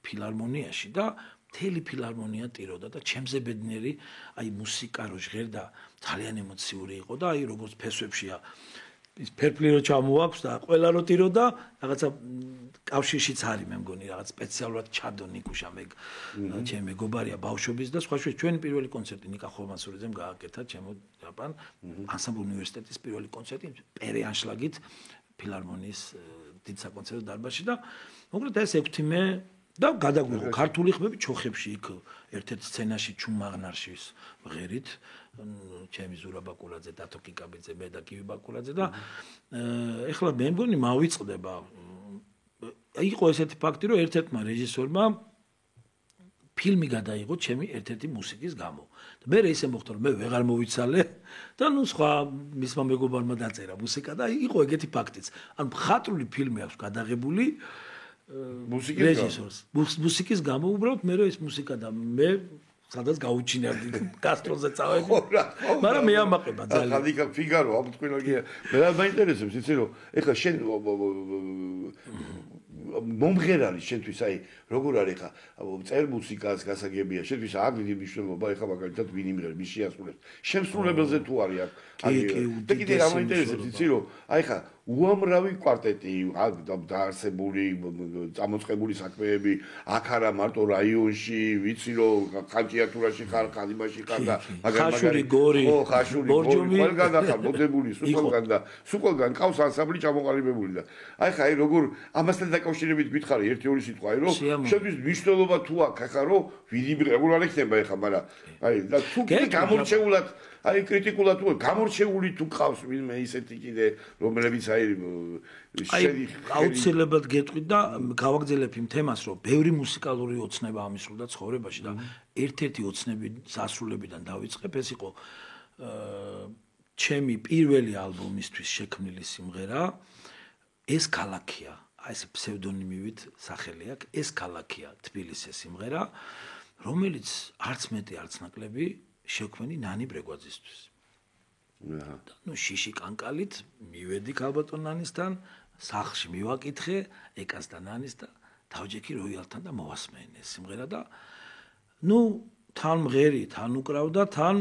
ფილარმონიაში და მთელი ფილარმონია ტიროდა და ჩემზე ბედნიერი აი მუსიკა რო ჟღერდა ძალიან ემოციური იყო და აი როგორც ფესვებშია ის ფერფლი რო ჩამოაქვს და ყველა რო ტიროდა რაღაცა კავშირშიც არის მე მგონი რაღაც სპეციალურად ჩადო ნიკუშა მე ჩემი მეგობარია ბავშვობის და სხვა შე ჩვენი პირველი კონცერტი ნიკა ხომასურიძემ გააკეთა ჩემო ჯაპან ანსამბლ უნივერსიტეტის პირველი კონცერტი პერე ანშლაგით ფილარმონიის დიდ საკონცერტო დარბაზში და მოკლედ ეს 6-მე და გადაგვიღო ქართული ხმები ჩოხებში იქ ერთ-ერთ სცენაში ჩუმაღნარში ღერით ჩემი ზურა ბაკულაძე დათო კიკაბიძე მე და კივი ბაკულაძე და ეხლა მე მგონი მავიწყდება იყო ესეთი ფაქტი რომ ერთ-ერთმა რეჟისორმა ფილმი გადაიღო ჩემი ერთ-ერთი მუსიკის გამო და მე ისე მოხდა რომ მე ვეღარ მოვიცალე და ნუ სხვა მისმა მეგობარმა დაწერა მუსიკა და იყო ეგეთი ფაქტიც ანუ მხატვრული ფილმი აქვს გადაღებული მუსიკის გამო უბრალოდ მე ეს მუსიკა და მე სადაც გაუჩინარდი გასტროლზე წავედი მაგრამ მე ამაყება ძალიან ხალხი ფიგარო აბტყინოგია მე რა მაინტერესებს იცი რომ ეხლა შენ მომღერალი შენთვის აი როგორ არის ხა წერ მუსიკას გასაგებია შენთვის აქ დიდი მნიშვნელობა ეხლა მაგალითად ვინ იმღერებს მის შეასრულებს შემსრულებელზე თუ არის აქ და კიდე რა მაინტერესებს იცი რომ აი ხა უამრავი კვარტეტი დაარსებული წამოწყებული საქმეები აქ არა მარტო რაიონში ვიცი რომ ხანჭიათურაში ხარ ხალიმაში ხარ და ხაშური გორი ბორჯომი ყველგან ახარ მოდებული სუკოლგან და სუკოლგან ყავს ანსამბლი ჩამოყალიბებული და აი ხა აი როგორ ამასთან დაკავშირებით გითხარი ერთი-ორი სიტყვა, რომ შეთვის მნიშვნელობა თუ აქვს ახლა რომ ვიდი როგორ არ ექნება ახლა, მაგრამ აი და თუ გამორჩეულად აი კრიტიკულად თუ გამორჩეული თუ ყავს ვინმე ისეთი კიდე რომლებიც აი აუცილებლად გეტყვით და გავაგზავნებ იმ თემას, რომ ბევრი მუსიკალური ოცნება ამისრულდა ცხოვრებაში და ერთ-ერთი ოცნები სასრულებიდან დავიწყებ, ეს იყო ჩემი პირველი ალბომისთვის შექმნილი სიმღერა ეს ქალაქია, აი ეს ფსევდონიმივით სახელი აქვს, ეს ქალაქია თბილისის სიმღერა, რომელიც არც მეტი არც ნაკლები შექმნი ნანი ბრეგვაძისთვის. ნუ შიში კანკალით მივედი ქალბატონ ნანისთან, სახლში მივაკითხე ეკას და ნანის და დავჯექი როიალთან და მოვასმენი ეს სიმღერა და ნუ თან მღერი, თან უკრავდა, თან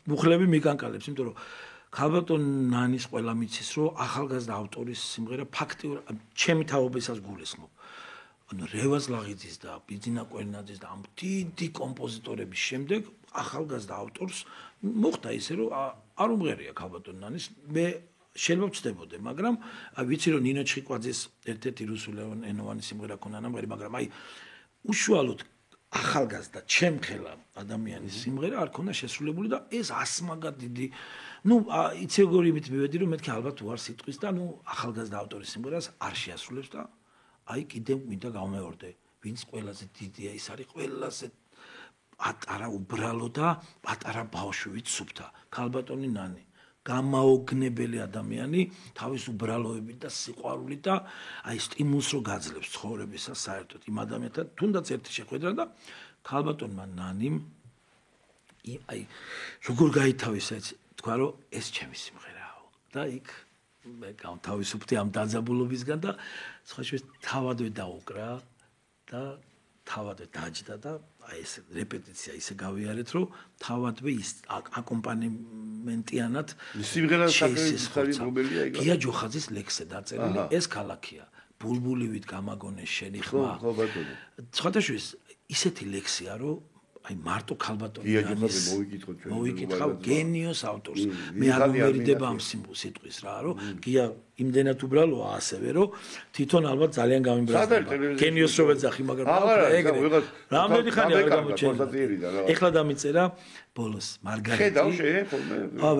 მუხლები მიკანკალებს, იმიტომ რომ ქალბატონ ნანის ყველა მიცის რომ ახალგაზრდა ავტორის სიმღერა ფაქტიურად ჩემი თაობისას გულისხმობ. ანუ რევაზ ლაღიძის და ბიძინა კვერნაძის და ამ დიდი კომპოზიტორების შემდეგ ახალგაზრდა ავტორს მოხდა ისე რომ არ უმღერია ქალბატონ ნანის მე შეიძლება ვწდებოდე მაგრამ ვიცი რომ ნინო ჩხიკვაძის ერთ-ერთი რუსულენოვანი სიმღერა ქონა ნამღერი მაგრამ აი უშუალოდ ახალგაზრდა ჩემხელა ადამიანის სიმღერა არ ქონდა შესრულებული და ეს ასმაგად დიდი ნუ იცი როგორი მივედი რომ მეთქი ალბათ უარ სიტყვის და ნუ ახალგაზრდა ავტორის სიმღერას არ შეასრულებს და აი კიდევ მინდა გავმეორდე ვინც ყველაზე დიდია ის არის ყველაზე პატარა უბრალო და პატარა ბავშვი სუფთა ქალბატონი ნანი გამაოგნებელი ადამიანი თავის უბრალოებით და სიყვარულით და აი სტიმულს რო გაძლევს ცხოვრებისას საერთოდ იმ ადამიანთან თუნდაც ერთი შეხვედრა და ქალბატონმა ნანიმ აი როგორ გაითავისა თქვა რომ ეს ჩემი სიმღერაა და იქ მე გავთავისუფლდი ამ დაძაბულობისგან და სხვა შეს თავადვე დაუკრა და თავადვე დაჯდა და აი ეს რეპეტიცია ისე გავიარეთ რომ თავადვე ის აკომპანემენტიანად სიმღერა სახელი რომელია იგივე გია ჯოხაძის ლექსზე დაწერილი ეს ქალაქია ბულბულივით გამაგონე შენი ხმა ხო ბატონო სხვადასხვა ისეთი ლექსია რომ აი მარტო ქალბატონი გია ჯოხაძე მოვიკითხავ გენიოს ავტორს მე არ მომერიდება ამ სიტყვის რა რომ გია იმდენად უბრალოა ასევე რომ თვითონ ალბათ ძალიან გამიმბრაზდება გენიოს რო ვეძახი მაგრამ ეგრე რამდენი ხანი არ გამოჩენია ეხლა დამიწერა ბოლოს მარგარიტი ხედავ შეე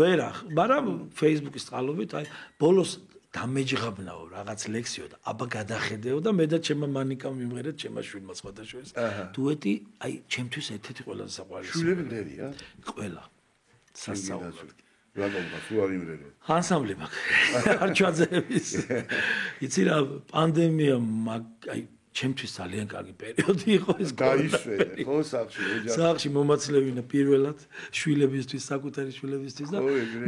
ვერა მაგრამ Facebook-ის წყალობით აი ბოლოს დამეჯღაბნაო რაღაც ლექსიო და აბა გადახედეო და მე და ჩემმა მანიკამ მიმღერეთ ჩემმა შვილმა სხვადასხვა დუეტი აი ჩემთვის ერთ-ერთი ყველაზე საყვარელი შვილებდერია ყველა სასწაულად რატომ თუ არ იმრერო ანსამბლი მაქვს არჩვაძეების იცი რა პანდემია აი ჩემთვის ძალიან კარგი პერიოდი იყო ეს გაიშვე ხო სახლში მომაცლევინა პირველად შვილებისთვის საკუთარი შვილებისთვის და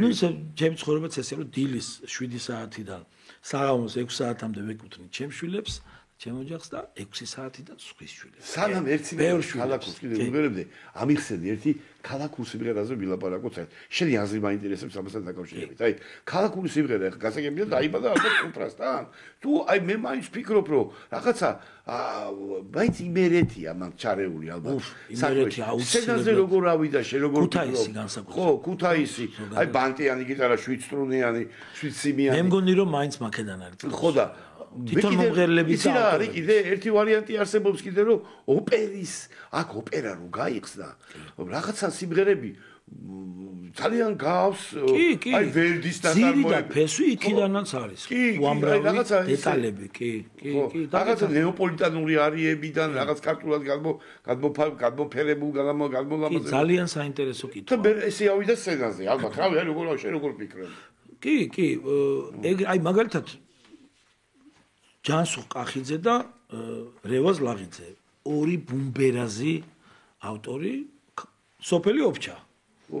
ნუ ჩემი ცხოვრებაც ესე რომ დილის 7 საათიდან საღამოს 6 საათამდე ვეკუთვნი ჩემ შვილებს ჩემ ოჯახს და 6 საათიდან სხვის შვილებს სანამ ერთი ქალაქოს კიდე ვიმღერებდი ამიხსენდი ერთი ქალაქურ სიმღერაზე ვილაპარაკოთ შენი აზრი მაინტერესებს ამასთან დაკავშირებით აი ქალაქური სიმღერა ხა გასაგებია დაიბადა ალბათ კუპრასთან თუ აი მე მაინც ფიქრობ რომ რაღაცა მაინც იმერეთია მაგ ჩარეული ალბათ იმერეთი აუცილებლად სცენაზე როგორ ავიდა შე როგორ ქუთაისი განსაკუთრებით ხო ქუთაისი აი ბანტიანი გიტარა 7 სტრუნიანი 7 სიმიანი მე მგონი რომ მაინც მაკედან არის ხო და თვითონ მომღერლების და არის კიდე ერთი ვარიანტი არსებობს კიდე რომ ოპერის აქ ოპერა რო გაიხსნა რაღაცა სიმღერები ძალიან გავს აი ვერდის ნაწარმოები და ფესვი იქიდანაც არის უამრავი დეტალები კი რაღაცა ნეოპოლიტანური არიებიდან რაღაც ქართულად გადმოფერებულ გადმოლამაზებულ ძალიან საინტერესო კითხვა და ესე ავიდა სცენაზე ალბათ რავი აი როგორ ფიქრობ კი აი მაგალითად ჯანსუღ კახიძე და რევაზ ლაღიძე ორი ბუმბერაზი ავტორი სოფელი ოფჩა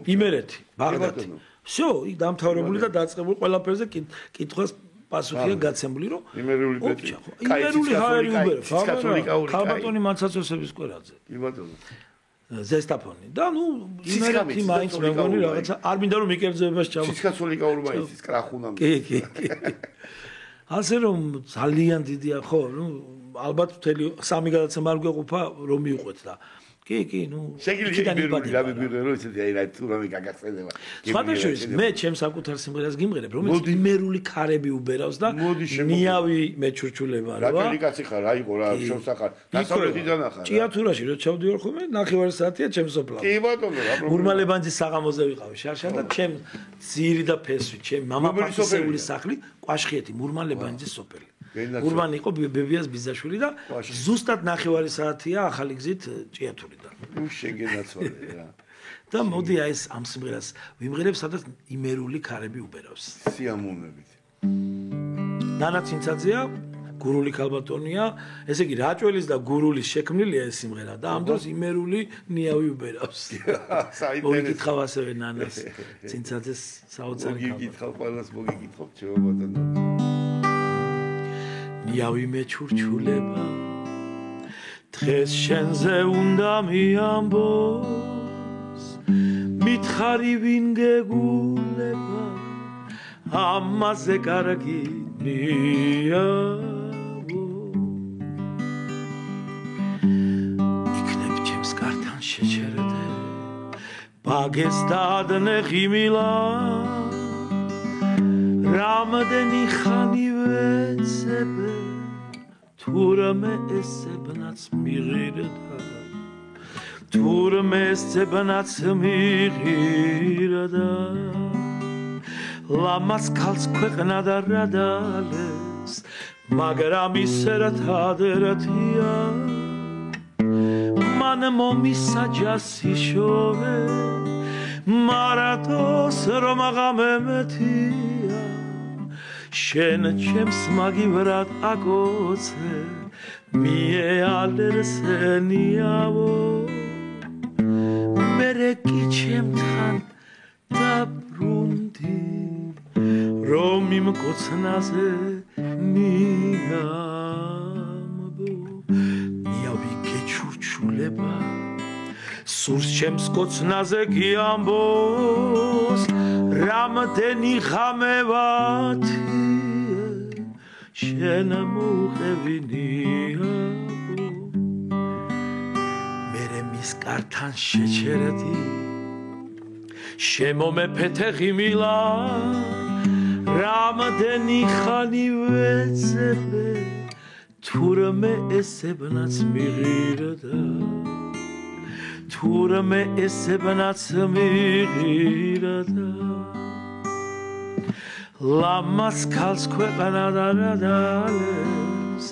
იმერეთი ბაღდადი всё იქ დამთავრებული და დაწყებული ყველაფერზე კითხვას პასუხია გაცემული რომ იმერული ბეტი იმერული ჰაერი უბერებს ქალბატონი მანცაცოსების კვერაძე ზესტაფონი და ნუ იმერეთი მაინც მე მგონი რაღაცა არ მინდა რომ მიკერძებებას ჩავა ციცკაცოლი გაურმა იცის კრახუნა კი ასე რომ ძალიან დიდია ხო ნუ ალბათ მთელი სამი გადაცემა არ გვეყოფა რომ მიუყვეთ და კი, შეიძლება რომ ისეთი აი თუ რამე გაგახსენება. სხვადასხვა მე ჩემს საკუთარ სიმღერას გიმღერებ, რომელიც იმერული ქარები უბერავს და ნიავი მეჩურჩულება რა. რა კაცი ხარ, რა იყო რა, შევსახარ. დასავლეთიდან ახარ. ჭიათურაში რო ჩავდივარ ხოლმე, ნახევარი საათია ჩემს სოფლად. კი ბატონო, რა პრობლემა. მურმალებანძის საღამოზე ვიყავი შარშა და ჩემ ძირი და ფესვი, ჩემ მამაფასეულის სახლი, კვაშხიეთი, მურმალებანძის სოფელი. ურბანი იყო ბებიას ბიზაშვილი და ზუსტად ნახევარი საათია ახალი გზით ჭიათურიდან. შეგენაცვალე რა. და მოდი აი ეს ამ სიმღერას ვიმღერებ, სადაც იმერული ქარები უბერავს. სიამოვნებით. ნანა ცინცაძეა, გურული ქალბატონია, ესე იგი რაჭველის და გურულის შექმნილია ეს სიმღერა და ამ დროს იმერული ნიავი უბერავს. მოგიკითხავ ასევე ნანას ცინცაძეს საოცარი ქალბატონი. მოგიკითხავ ყველას მოგიკითხავ ჩემო ბატონო. ნიავი მეჩურჩულება დღეს შენზე უნდა მიამბოს მითხარი ვინ გეგულება ამაზე კარგი ნიავო იქნებ ჩემს კართან შეჩერდე ბაგეს დადნე ღიმილა რამდენი ხანი ვეცებე თურმე ესებნაც მიღირდა თურმე ესებნაც მიღირდა ლამას ქალს ქვეყნა და რადალეს მაგრამ ისერათადერათია მან მომისაჯა სიშორე მარათოს რომ აღამემეთია შენ ჩემს მაგივრად აკოცე მიეალერსენიავო მერე კი ჩემთან დაბრუნდი რომ იმ კოცნაზე მიამბო ნიავი გეჩურჩულება სურს ჩემს კოცნაზე გიამბოს რამდენი ღამევათი შენ მოუყევინიო მერე მის კართან შეჩერდი შემომეფეთე ღიმილა რამდენი ხანი ვეცებე თურმე ესებნაც მიღირდა თურმე ესებნაც მიღირდა ლამას ქალს ქვეყნა და რადალეს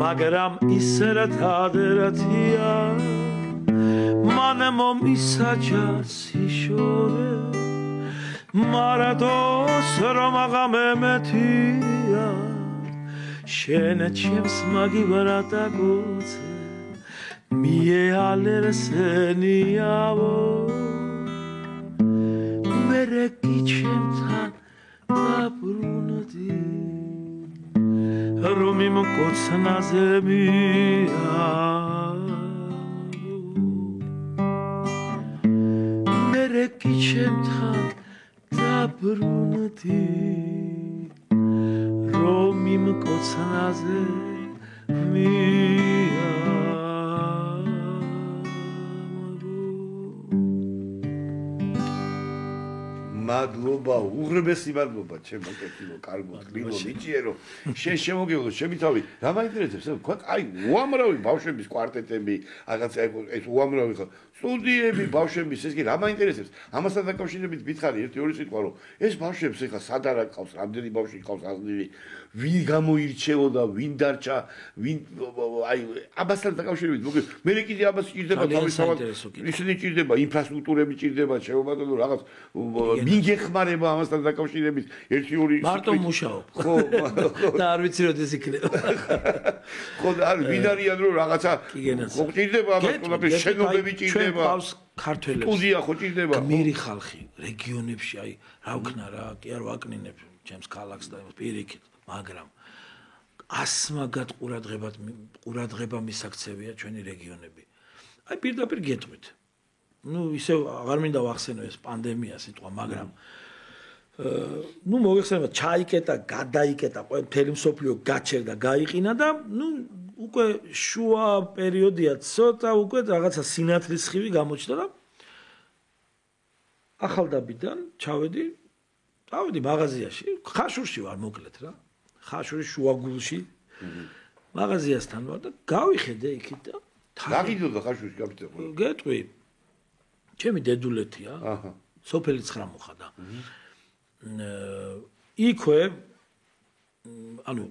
მაგრამ ისერათადერათია მან მომისაჯა სიშორე მარადოს რომ აღამემეთია შენ ჩემს მაგივრად აკოცე მიეალერსენიავო მერე კი ჩემთან დაბრუნდი რომ იმ კოცნაზე მიამბო მერე კი ჩემთან დაბრუნდი რომ იმ კოცნაზე მადლობა, უღრმესი მადლობა, ჩემო კეთილო, კარგო, ტკბილო, მიჭიერო. შენ შემოგევლო, ჩემი თავი. რა მაინტერესებს? აი, უამრავი ბავშვების კვარტეტები, რაღაცა ეს უამრავი ხო. სტუდიები, ბავშვების, ეს კი რა მაინტერესებს? ამასთან დაკავშირებით მითხარი ერთი-ორი სიტყვა, რომ ეს ბავშვებს ეხა სად არა ყავს, რამდენი ბავშვი ყავს აღნილი, ვინ გამოირჩეოდა, ვინ დარჩა, ვინ აი, ამასთან დაკავშირებით, მოკლედ, მე კიდე ამას ჭირდება თავისთავად. ისინი ჭირდება, ინფრასტრუქტურები ჭირდება, შემოვადო რაღაც მიგეხმარება ამასთან დაკავშირებით, ერთი-ორი მარტო მუშაობ. ხო, და არ ვიცი რომ ეს იქნება. ხო, და არ ვინ არიან რომ რაღაცა ხო ჭირდება ამას ყველაფერს შენობები ჭირდება. ყავს ქართველებს. სტუდია ხო ჭირდება. გმირი ხალხი რეგიონებში აი რა ვქნა რა, კი არ ვაკნინებ ჩემს ქალაქს და პირიქით, მაგრამ ასმაგად ყურადღება მისაქცევია ჩვენი რეგიონები. აი პირდაპირ გეტყვით. ну ისე აღარ მინდა ვახსენო ეს პანდემია სიტყვა, მაგრამ ну მოგეხსენება ჩაიკეტა, გადაიკეტა, მთელი მსოფლიო გაჩერდა, გაიყინა და ну უკვე შუა პერიოდია ცოტა უკვე რაღაცა სინათლის ხივი გამოჩნდა და ახალდაბიდან ჩავედი მაღაზიაში, ხაშურში ვარ მოკლედ რა. ხაშურის შუაგულში. მაღაზიასთან ვარ და გავიხედე იქით და დაგიდოდა ხაშურში გაბიტე. გეტყვი. ჩემი დედულეთია. აჰა. სოფელი 9 მოხდა. იქვე ანუ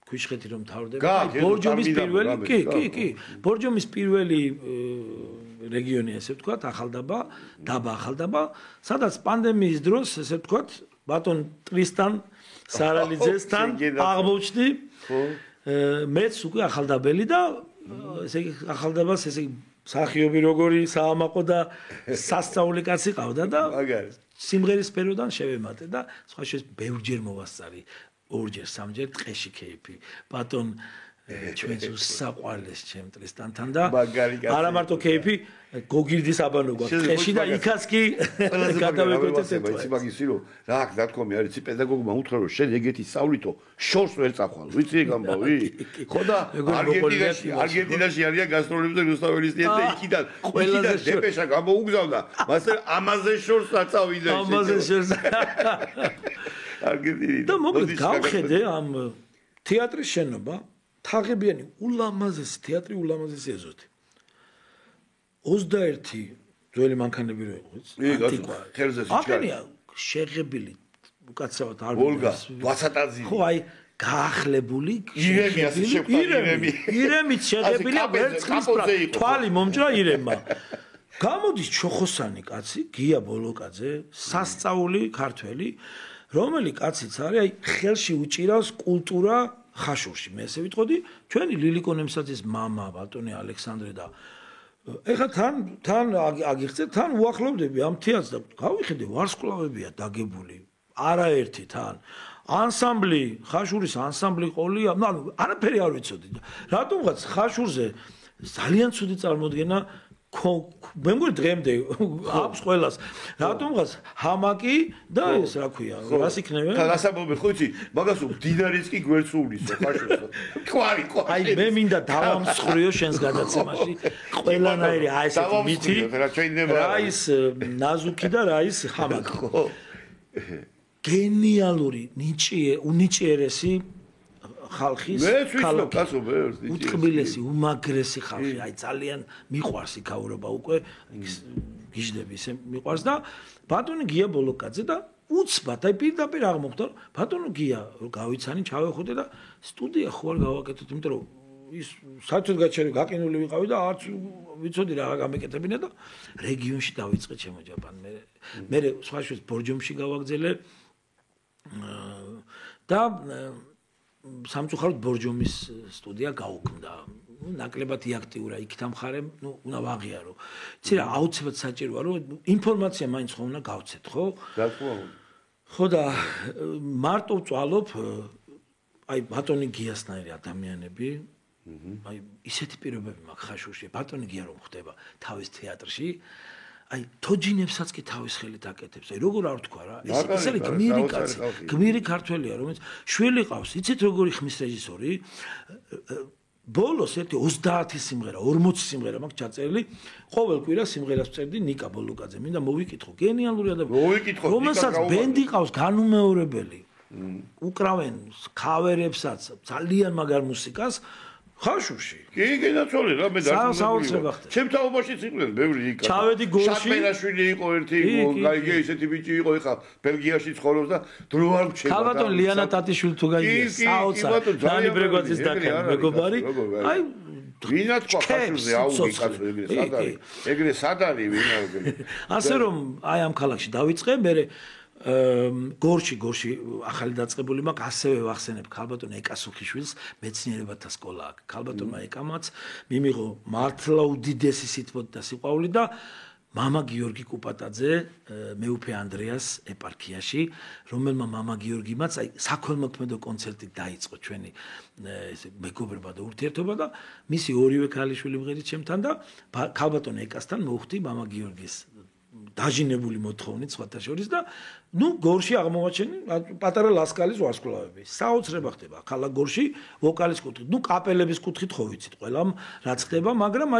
ქვიშხეთი რომ თავდება, ბორჯომის პირველი, კი. ბორჯომის პირველი რეგიონი ესე ვთქვათ, დაბა ახალდაბა, სადაც პანდემიის დროს ესე ვთქვათ, ბატონ ტრისტან სარალიძესთან აღმოჩნდი. მეც უკვე ახალდაბელი და ესე იგი ახალდაბას ესე იგი სახიობი როგორი საამაყო და სასწაული კაცი ყავდა და სიმღერის სფეროდან შევემატე და სხვა შეს ბევრჯერ მოვასწარი. ორჯერ, სამჯერ ტყეში кейფი. ბატონ ჩვენს უსაყვარლეს ჩემ ტრისტანთან და არა მარტო кейფი, გოგირდის აბანო გვაქვს ტყეში და იქაც კი გადავეკვეთეთ ერთად. იცი მაგისი რომ რა აქ დათქომი არის, იცი პედაგოგმა უთხრა რომ შენ ეგეთი სწავლითო შორს ვერ წახვალ. ვიცი ეგ ამბავი? ხო და არგენტინაში არიან გასტროლებზე რუსთაველის და იქიდან დეპეშა გამოუგზავნა. მასე ამაზე შორს აწავიდა ეს. ამაზე შორს. და მოკლედ გავხედე ამ თეატრის შენობა, თაღებიანი ულამაზესი თეატრი, ულამაზესი ეზოთი. 21 ძველი მანქანები რო იყო, ანტიკვა, ხერზე სიჩქარე. შეღებილი, უკაცრავად არ ვოლგა, ვასატაძი. ხო, აი გაახლებული, ირემით შეღებილი, ვერცხლის თვალი მომჭრა ირემმა. გამოდის ჩოხოსანი კაცი, გია ბოლოკაძე, სასწაული ქართველი, რომელი კაციც არის, აი ხელში უჭირავს კულტურა ხაშურში. მე ესე ვიტყოდი, ჩვენი ლილიკო ნემსაძის მამა, ბატონი ალექსანდრე და ეხლა თან აგიხსნით, თან უახლოვდები ამ თეატრს და გავიხედე ვარსკვლავებია დაგებული. არაერთი თან. ანსამბლი, ხაშურის ანსამბლი ყოლია, ანუ არაფერი არ ვიცოდი. რატომღაც ხაშურზე ძალიან ცუდი წარმოდგენა მე მგონი დღემდე აქვს ყველას. რატომღაც ჰამაკი და ეს რა ქვია, რას იქნება? გასაბობი ხო იცი, მაგას მდინარეც კი გვერდს უვლისო ხაშურს. ყვარი. აი მე მინდა დავამსხვრიო შენს გადაცემაში. ყველანაირი აი ესეთი მითი. რა ის ნაზუკი და რა ის ჰამაკი. ხო. გენიალური უნიჭიერესი ხალხის უტყბილესი, უმაგრესი ხალხი, აი ძალიან მიყვარს იქაურობა უკვე გიჟდები ისე მიყვარს და ბატონი გია ბოლოკაძე და უცბად აი პირდაპირ აღმოხდა ბატონო გია გავიცანი ჩავეხუტე და სტუდია ხო არ გავაკეთოთ, იმიტომ რომ ის საერთოდ გაყინული ვიყავი და არც ვიცოდი რა გამეკეთებინა და რეგიონში დავიწყე ჩემო ჯაპან მე სხვა შეს ბორჯომში გავაგზელე და სამწუხაროდ ბორჯომის სტუდია გაუქმდა. ნაკლებად აქტიურა იქით ამხარე, უნდა ვაღიარო. იცი რა, აუცილებლად საჭიროა, რომ ინფორმაცია მაინც ხო უნდა გავცეთ, ხო? რა თქმა უნდა. ხო და მარტო ვწვალობ აი ბატონი გიასნაირი ადამიანები, აი ისეთი პირობები მაქვს ხაშურში, ბატონი გია რომ ხდება თავის თეატრში, აი თოჯინებსაც კი თავის ხელით აკეთებს. აი როგორ არ თქვა რა, ეს არის გმირი კაცი, გმირი ქართველია, რომელიც შვილი ყავს. იცით როგორი ხმის რეჟისორი? ბოლოს ერთი 30 სიმღერა, 40 სიმღერა მაქვს ჩაწერილი. ყოველ კვირას სიმღერას წერდი ნიკა ბოლოკაძე. მინდა მოვიკითხო, გენიალური ადამიანი. რომელსაც ბენდი ყავს განუმეორებელი. უკრავენ ქავერებსაც, ძალიან მაგარ მუსიკას. ხაშურში. კი, გენაცოლი რა, მე დააუცილებლად. ჩემ თაობაშიც იყვნენ ბევრი იქა. ჩავედი გორში. შატმენაშვილი იყო ერთი, გაიგე ისეთი ბიჭი იყო, ეხა ბელგიაში ცხოვრობს და დრო არ მჩება. ქალბატონ ლიანა ტატიშვილი თუ გაიგე, საოცარ. დანი ბრეგვაძის დაკა მეგობარი. აი, ვინა თქვა ხაშურზე, აუ ვიკაცო ეგრე სად არის? ეგრე სად არის ვინა? ასე რომ აი ამ ქალაქში დავიწყე, მე გორში ახალი დაწყებული მაქვს, ასევე ვახსენებ ქალბატონ ეკასუხიშვილს, მეცნიერებათა სკოლა აქვს. ქალბატონმა ეკამაც მიმიღო მართლა უდიდესი სითბო და სიყვარული და მამა გიორგი კუპატაძე მეუფე ანდრეას ეპარქიაში, რომელმა მამა გიორგიმაც აი საქველმოქმედო კონცერტი დაიწყო ჩვენი ესე მეგობრობა და ურთიერთობა და მისი ორივე ქალიშვილი მღერით ჩემთან და ქალბატონ ეკასთან მოვხდი მამა გიორგის დაჟინებული მოთხოვნით სხვათა შორის და გორში აღმოაჩენი პატარა ლასკალის ვარსკვლავები. საოცრება ხდება ქალაქ გორში ვოკალის კუთხით. კაპელების კუთხით ხო ვიცით ყველამ რაც ხდება, მაგრამ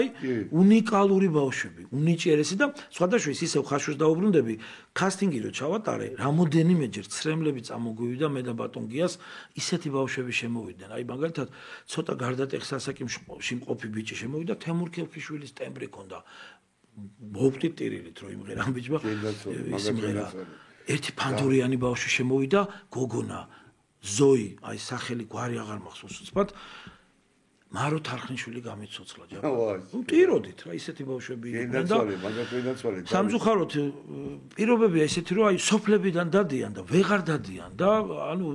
უნიკალური ბავშვები, უნიჭიერესი და სხვათა შორის ისევ ხაშურს დაუბრუნდები, კასტინგი რო ჩავატარე, რამოდენიმეჯერ ცრემლები წამოგვივიდა მე და ბატონ გიას, ისეთი ბავშვები შემოვიდნენ. მაგალითად, ცოტა გარდატეხ სასაკიმში მყოფი ბიჭი შემოვიდა, თემურ ქელქიშვილის ტემბრი ჰქონდა. მოვფტი ტირილით რომ იმღერა ბიჭმა სიმღერა ერთი ფანდურიანი ბავშვი შემოვიდა გოგონა ზოი აი სახელი გვარი აღარ მახსოვს უცბად მარო თარხნიშვილი გამიცოცხლა ჯაბა ტიროდით რა ისეთი ბავშვები იყვნენ და სამწუხაროდ პირობებია ისეთი რომ აი სოფლებიდან დადიან და ვეღარ დადიან და ანუ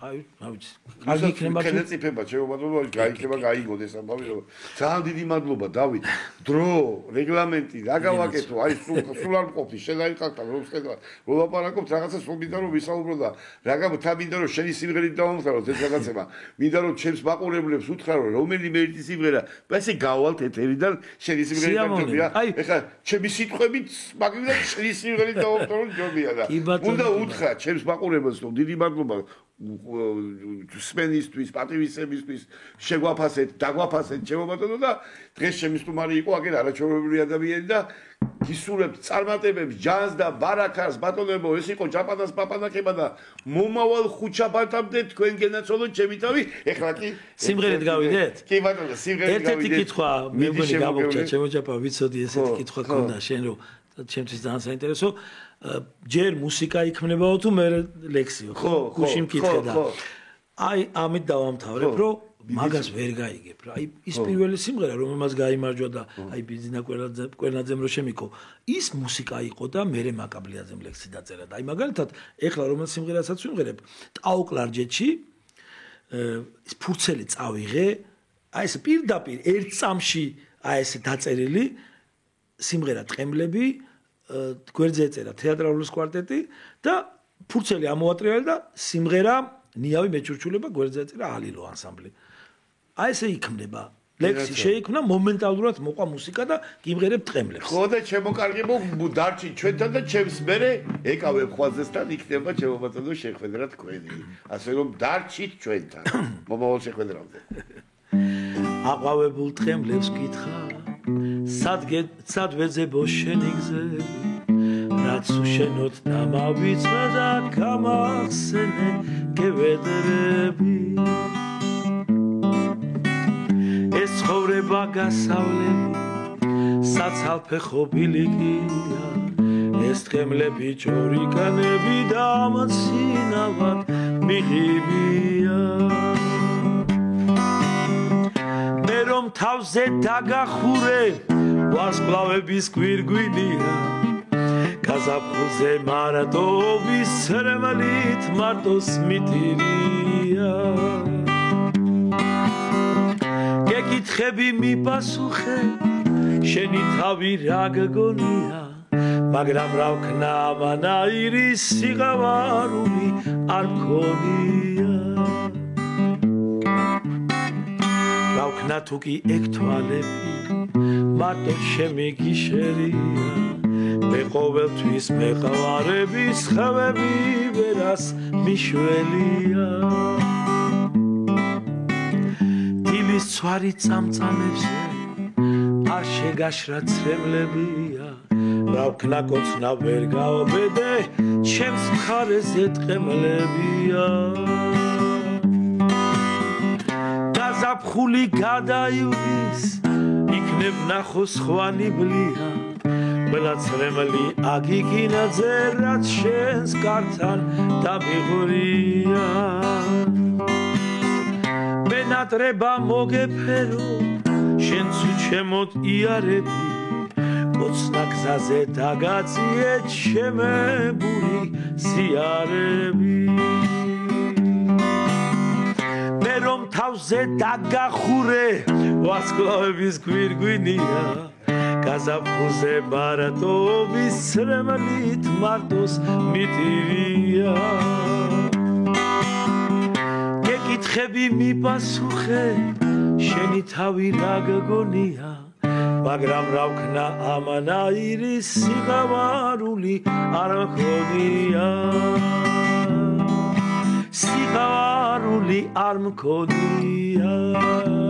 აი ვიცი კარგი იქნება კენეწიფება შემოვადობა გაიქნება გაიგოდეს ამბავი რომ ძალიან დიდი მადლობა დავით დრო რეგლამენტი რა გავაკეთო აი სულ არ მყოფი შედაიყავდა რომ შეხედა რომ ლაპარაკობთ რაღაცა სულ მინდა რომ ვისაუბრო და რა გათა მინდა რომ შენი სიმღერით დავამთავროთ ეს რაღაცება მინდა რომ ჩემს მაყურებლებს უთხრა რომ რომელი მერიტი სიმღერა ესე გავალთ ეთერიდან შენი სიმღერით დავამთავროთ ეხლა ჩემი სიტყვებით მაგივრად შენი სიმღერით დავამთავროთ ჯობია და უნდა უთხრა ჩემს მაყურებელს რომ დიდი მადლობა სპენისტვის, პატივისცემისთვის შეგვაფასეთ, დაგვაფასეთ შემობატონო და დღეს ჩემი სტუმარი იყო აგერ არაჩვეულებრივი ადამიანი და გისურვებთ წარმატებებს, ჯანს და ბარაქას ბატონებო, ეს იყო ჯაპანას პაპანაკება და მომავალ ხუჩაბათამდე თქვენ გენაცვალოთ ჩემი თავი, ეხლა კი სიმღერით გავიდეთ? კი ბატონო, სიმღერით გავიდეთ. ერთ-ერთი კითხვა მე მგონი გამოგჭა, ჩემოჯაპა ვიცოდი ესეთი კითხვა ქონდა შენ რომ ჩემთვის ძალიან საინტერესო ჯერ მუსიკა იქმნებაო თუ მე ლექსიო ხო გუში მკითხე და აი ამით დავამთავრებ რომ მაგას ვერ გაიგებ რა აი ის პირველი სიმღერა რომელმაც გაიმარჯვა და აი ბიზნა ყველანაძემ რო შემიქო ის მუსიკა იყო და მე მაკაბლიაძემ ლექსი დაწერა და აი მაგალითად ეხლა რომელ სიმღერასაც ვიმღერებ ტაოკლარჯეთში ის ფურცელი წავიღე აი ეს პირდაპირ ერთ წამში აი ეს დაწერილი სიმღერა ტყემლები გვერდზე ეწერა თეატრალური კვარტეტი და ფურცელი ამოატრიალა და სიმღერა ნიავი მეჩურჩულება გვერდზე ეწერა ალილო ანსამბლი. აი ესე იქმნება. ლექსი შეიქმნა მომენტალურად მოყვა მუსიკა და გიმღერებ ტყემლებს. ხო და შემოკარგებო დარჩი ჩვენთან და ჩემს მერე ეკავებ ხვაზესთან იქნება შემობატონო შეხვედრა თქვენი. ასე რომ დარჩით ჩვენთან. მომავალ შეხვედრამდე. აყვავებულ ტყემლებს გითხრა სად ვეძებო შენი გზები რაც უშენოდ დამავიწყე და გამახსენე გევედრები ეს ცხოვრება გასავლები საცალფეხო ბილიკია ეს ტყემლები ჭორიკანები და ამცინავად მიღებია რომ თავზე დაგახურე ვარსკვლავების გვირგვინია გაზაფხულზე მარადობის ცრემლით მარტოს მიტირია გეკითხები მიპასუხე შენი თავი რა გგონია მაგრამ რა ვქნა ამანაირი სიღავარული არ მქონია რავქნა თუ კი ეგ თვალები მარტო ჩემი გიშერია მე ყოველთვის მეყავარების ხევები ვერას მიშველია დილის ცვარი წამწამებზე არ შეგაშრა ცრემლებია რავქნა კოცნა ვერ გავბედე ჩემს მხარეზე ტყემლებია ზაფხული გადაივლის იქნებ ნახოს ხვანიბლია ყველა ცრემლი აგიგინაძე რაც შენს კართან დამიღვრია მენატრება მოგეფერო შენც უჩემოთ იარები კოცნა გზაზე დაგაწიე ჩემებული ზიარები რომ თავზე დაგახურე ვარსკვლავების გვირგვინია გაზაფხულზე მარადობის ცრემლით მარტოს მიტირია გეკითხები მიპასუხე შენი თავი რა გგონია მაგრამ რა ვქნა ამანაირი სიყვარული არ მქონია სიყვარული არ მქონია